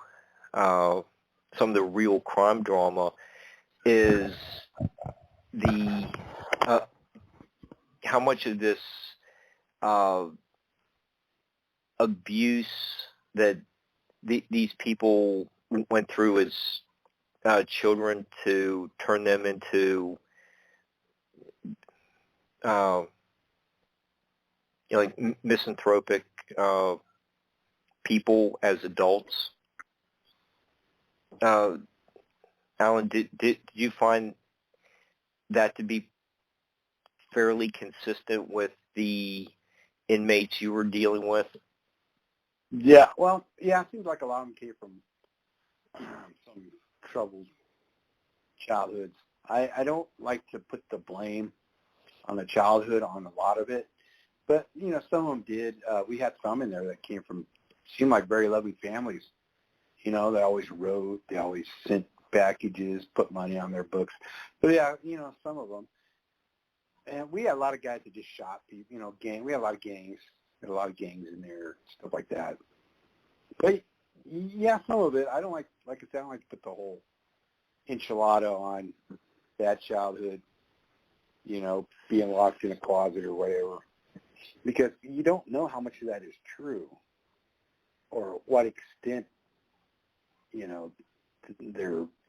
some of the real crime drama, is the how much of this abuse that these people went through as children to turn them into like misanthropic people as adults. Alan, did you find that to be fairly consistent with the inmates you were dealing with? Yeah, well, yeah, it seems like a lot of them came from some troubled childhoods. I don't like to put the blame on the childhood on a lot of it, but, some of them did. We had some in there that came from, seemed like very loving families. They always wrote, they always sent packages, put money on their books. But yeah, some of them. And we had a lot of guys that just shot people, we had a lot of gangs. We had a lot of gangs in there, stuff like that. But yeah, some of it, I don't like I said, I don't like to put the whole enchilada on bad childhood, being locked in a closet or whatever. Because you don't know how much of that is true or what extent,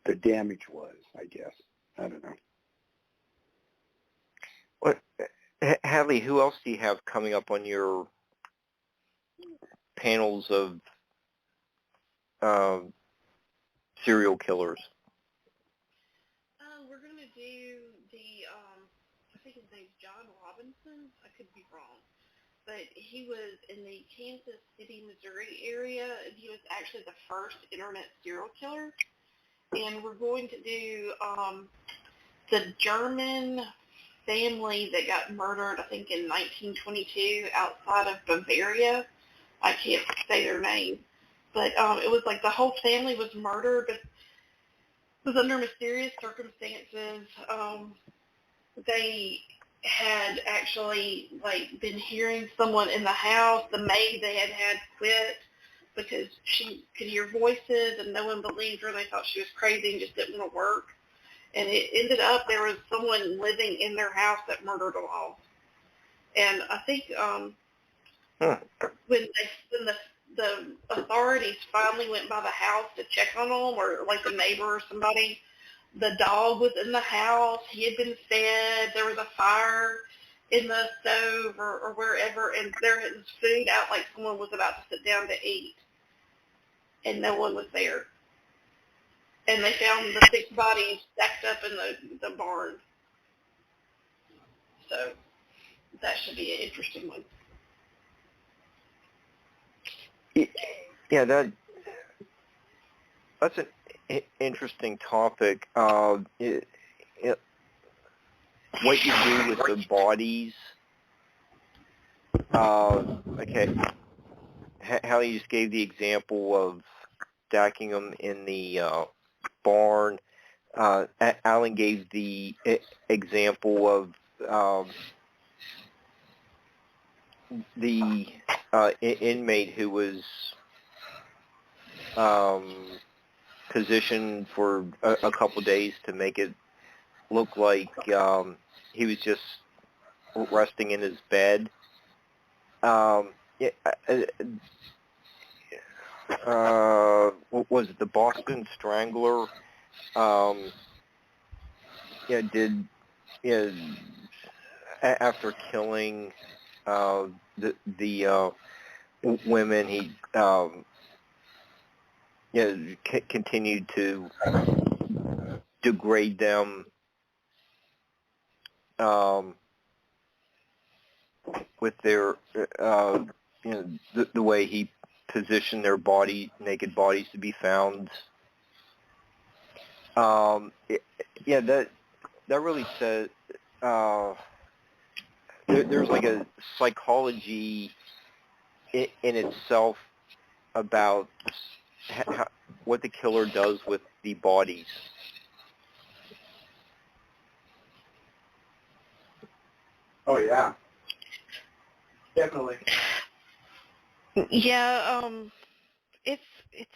the damage was, I guess. I don't know. What, Hadley, who else do you have coming up on your panels of serial killers? We're going to do the, I think his name's John Robinson. I could be wrong. But he was in the Kansas City, Missouri area, and he was actually the first internet serial killer. And we're going to do the German family that got murdered, I think, in 1922 outside of Bavaria. I can't say their name. But it was like the whole family was murdered, but it was under mysterious circumstances. They had actually been hearing someone in the house. The maid they had quit because she could hear voices and no one believed her. They thought she was crazy and just didn't want to work. And it ended up there was someone living in their house that murdered them all. And I think when the authorities finally went by the house to check on them, or like the neighbor or somebody, the dog was in the house. He had been fed. There was a fire in the stove or wherever, and there was food out like someone was about to sit down to eat, and no one was there. And they found the 6 bodies stacked up in the barn. So that should be an interesting one. Yeah, that's an interesting topic. What you do with the bodies. Okay, Hallie just gave the example of stacking them in the barn. Alan gave the example of the inmate who was positioned for a couple days to make it look like he was just resting in his bed. What was it, the Boston Strangler? After killing the women, he continued to degrade them with their the way he positioned their naked bodies to be found. That really says there's like a psychology in itself about what the killer does with the bodies. Oh yeah, definitely. Yeah, it's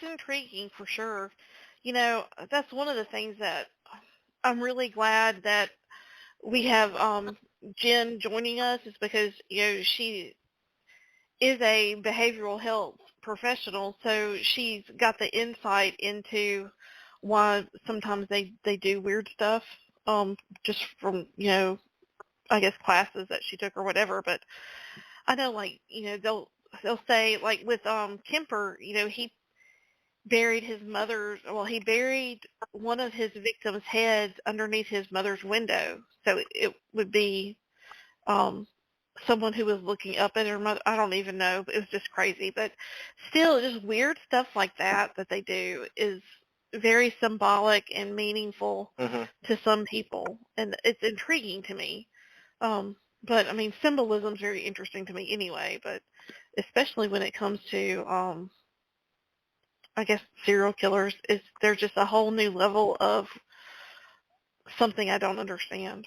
intriguing for sure. That's one of the things that I'm really glad that we have Jen joining us, is because she is a behavioral health professional, so she's got the insight into why sometimes they do weird stuff, just from I guess classes that she took or whatever. But I know, like, they'll say, like, with Kemper, he buried he buried one of his victims' heads underneath his mother's window. So it would be someone who was looking up at her mother. I don't even know. It was just crazy. But still, just weird stuff like that they do is very symbolic and meaningful to some people. And it's intriguing to me. But, I mean, symbolism is very interesting to me anyway, but especially when it comes to, I guess, serial killers, there's just a whole new level of something I don't understand.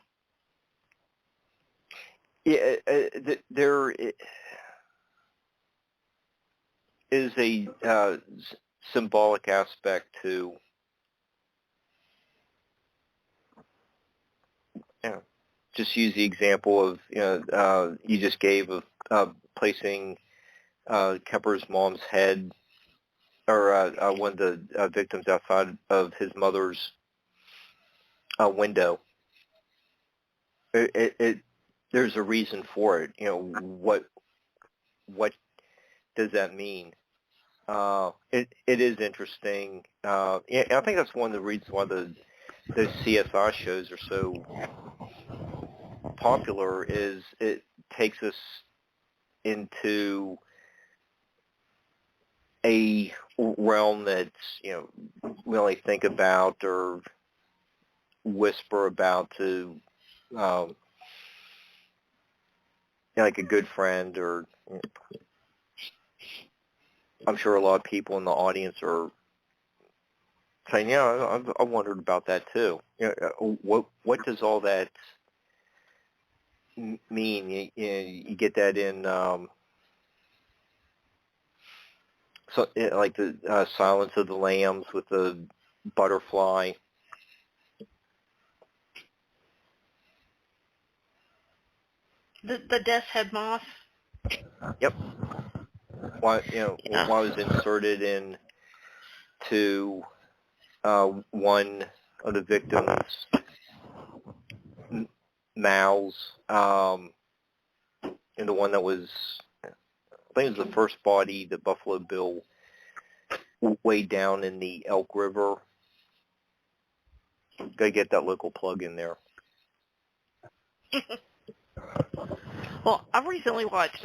Yeah, there is a symbolic aspect to, just use the example of, you just gave of placing Kemper's mom's head, or one of the victims outside of his mother's window. There's a reason for it. What does that mean? It is interesting. Yeah, I think that's one of the reasons why those CSI shows are so popular. Is it takes us into a realm that's we only think about or whisper about to like a good friend, or I'm sure a lot of people in the audience are saying, "Yeah, I wondered about that too." What does all that mean? You get that in like the Silence of the Lambs with the butterfly. The death's head moth. Yep. Why it was inserted into one of the victims' mouths, and the one that was, I think it was the first body that Buffalo Bill weighed down in the Elk River. Gotta get that local plug in there. Well, I've recently watched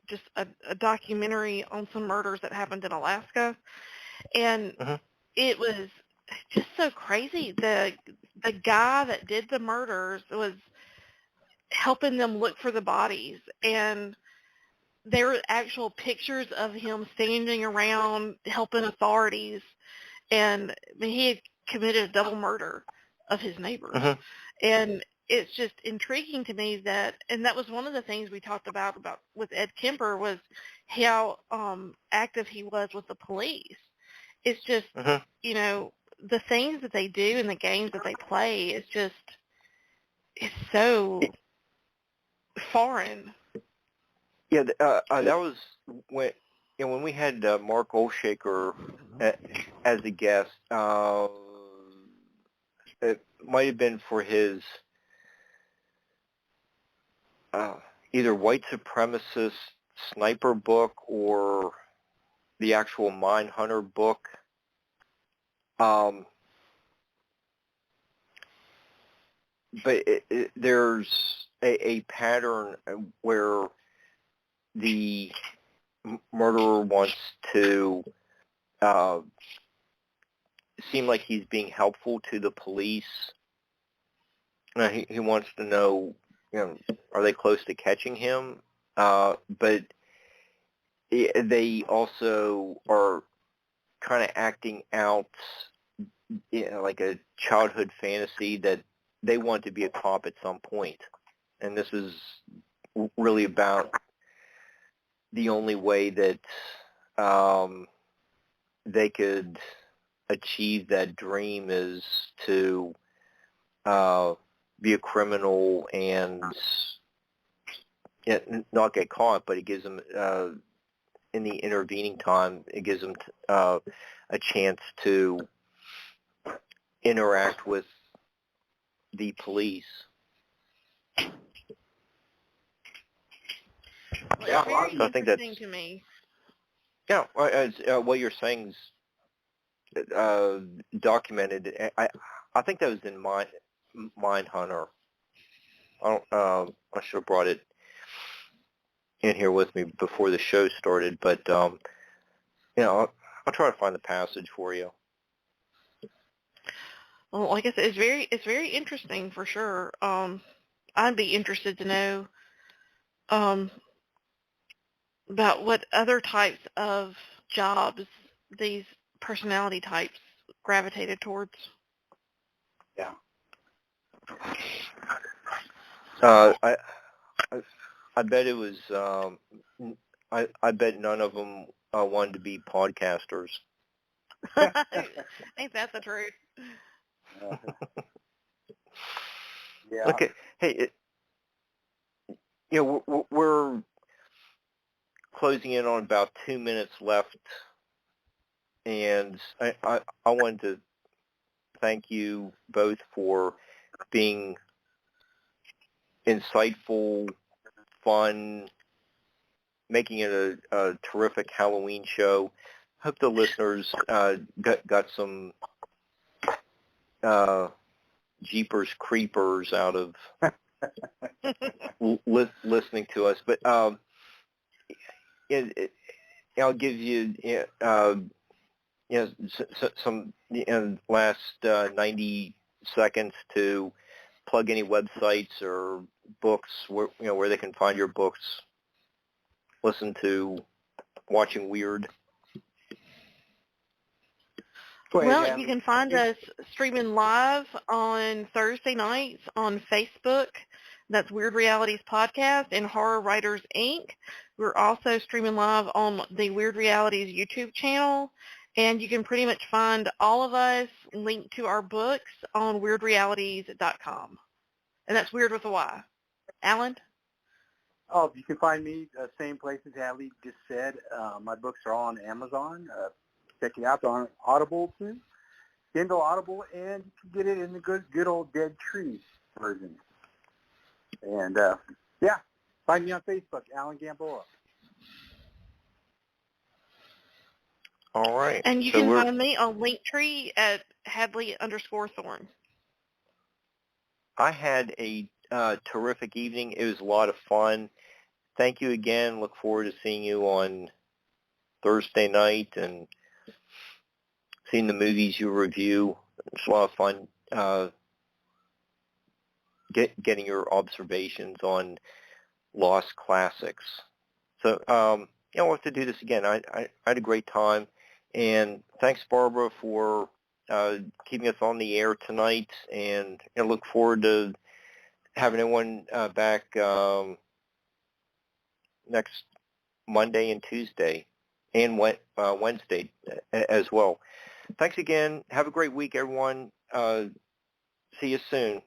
just a documentary on some murders that happened in Alaska, and it was just so crazy. The guy that did the murders was helping them look for the bodies, and there were actual pictures of him standing around helping authorities, and I mean, he had committed a double murder of his neighbors. And it's just intriguing to me that, and that was one of the things we talked about with Ed Kemper, was how active he was with the police. It's just, the things that they do and the games that they play is just, it's so foreign. Yeah, that was when we had Mark Olshaker as a guest. It might have been for his either white supremacist sniper book or the actual Mine Hunter book. But there's a pattern where the murderer wants to seem like he's being helpful to the police. He wants to know, are they close to catching him? But they also are kind of acting out, like a childhood fantasy that they want to be a cop at some point. And this is really about the only way that they could achieve that dream is to be a criminal and not get caught, but it gives them, in the intervening time, it gives them a chance to interact with the police. It's very So I think that's, interesting to me. yeah, what you're saying is documented. I think that was in Mindhunter. I should have brought it in here with me before the show started, but I'll try to find the passage for you. Well, like I said, it's very interesting for sure. I'd be interested to know about what other types of jobs these personality types gravitated towards. Yeah. I bet it was. I bet none of them wanted to be podcasters. Ain't that the truth? Yeah. Okay. Hey, we're closing in on about 2 minutes left, and I wanted to thank you both for being insightful, fun, making it a terrific Halloween show. Hope the listeners got some Jeepers Creepers out of listening to us. But I'll give you some last 90 seconds to plug any websites or books where they can find your books, listen to Watching Wyrd. Well, you can find us streaming live on Thursday nights on Facebook. That's Weird Realities Podcast and Horror Writers, Inc. We're also streaming live on the Weird Realities YouTube channel. And you can pretty much find all of us linked to our books on weirdrealities.com. And that's Weird with a Y. Alan? Oh, you can find me same place as Hadley just said. My books are all on Amazon. Check it out. They're on Audible too. Kindle Audible, and you can get it in the good old Dead Tree version. And yeah, find me on Facebook, Alan Gamboa. All right. And you can find me on Linktree at Hadley_Thorne. I had a terrific evening. It was a lot of fun. Thank you again. Look forward to seeing you on Thursday night and seeing the movies you review. It's a lot of fun getting your observations on lost classics. So, we'll have to do this again. I had a great time. And thanks, Barbara, for keeping us on the air tonight. And I look forward to having everyone back next Monday and Tuesday and Wednesday as well. Thanks again. Have a great week, everyone. See you soon.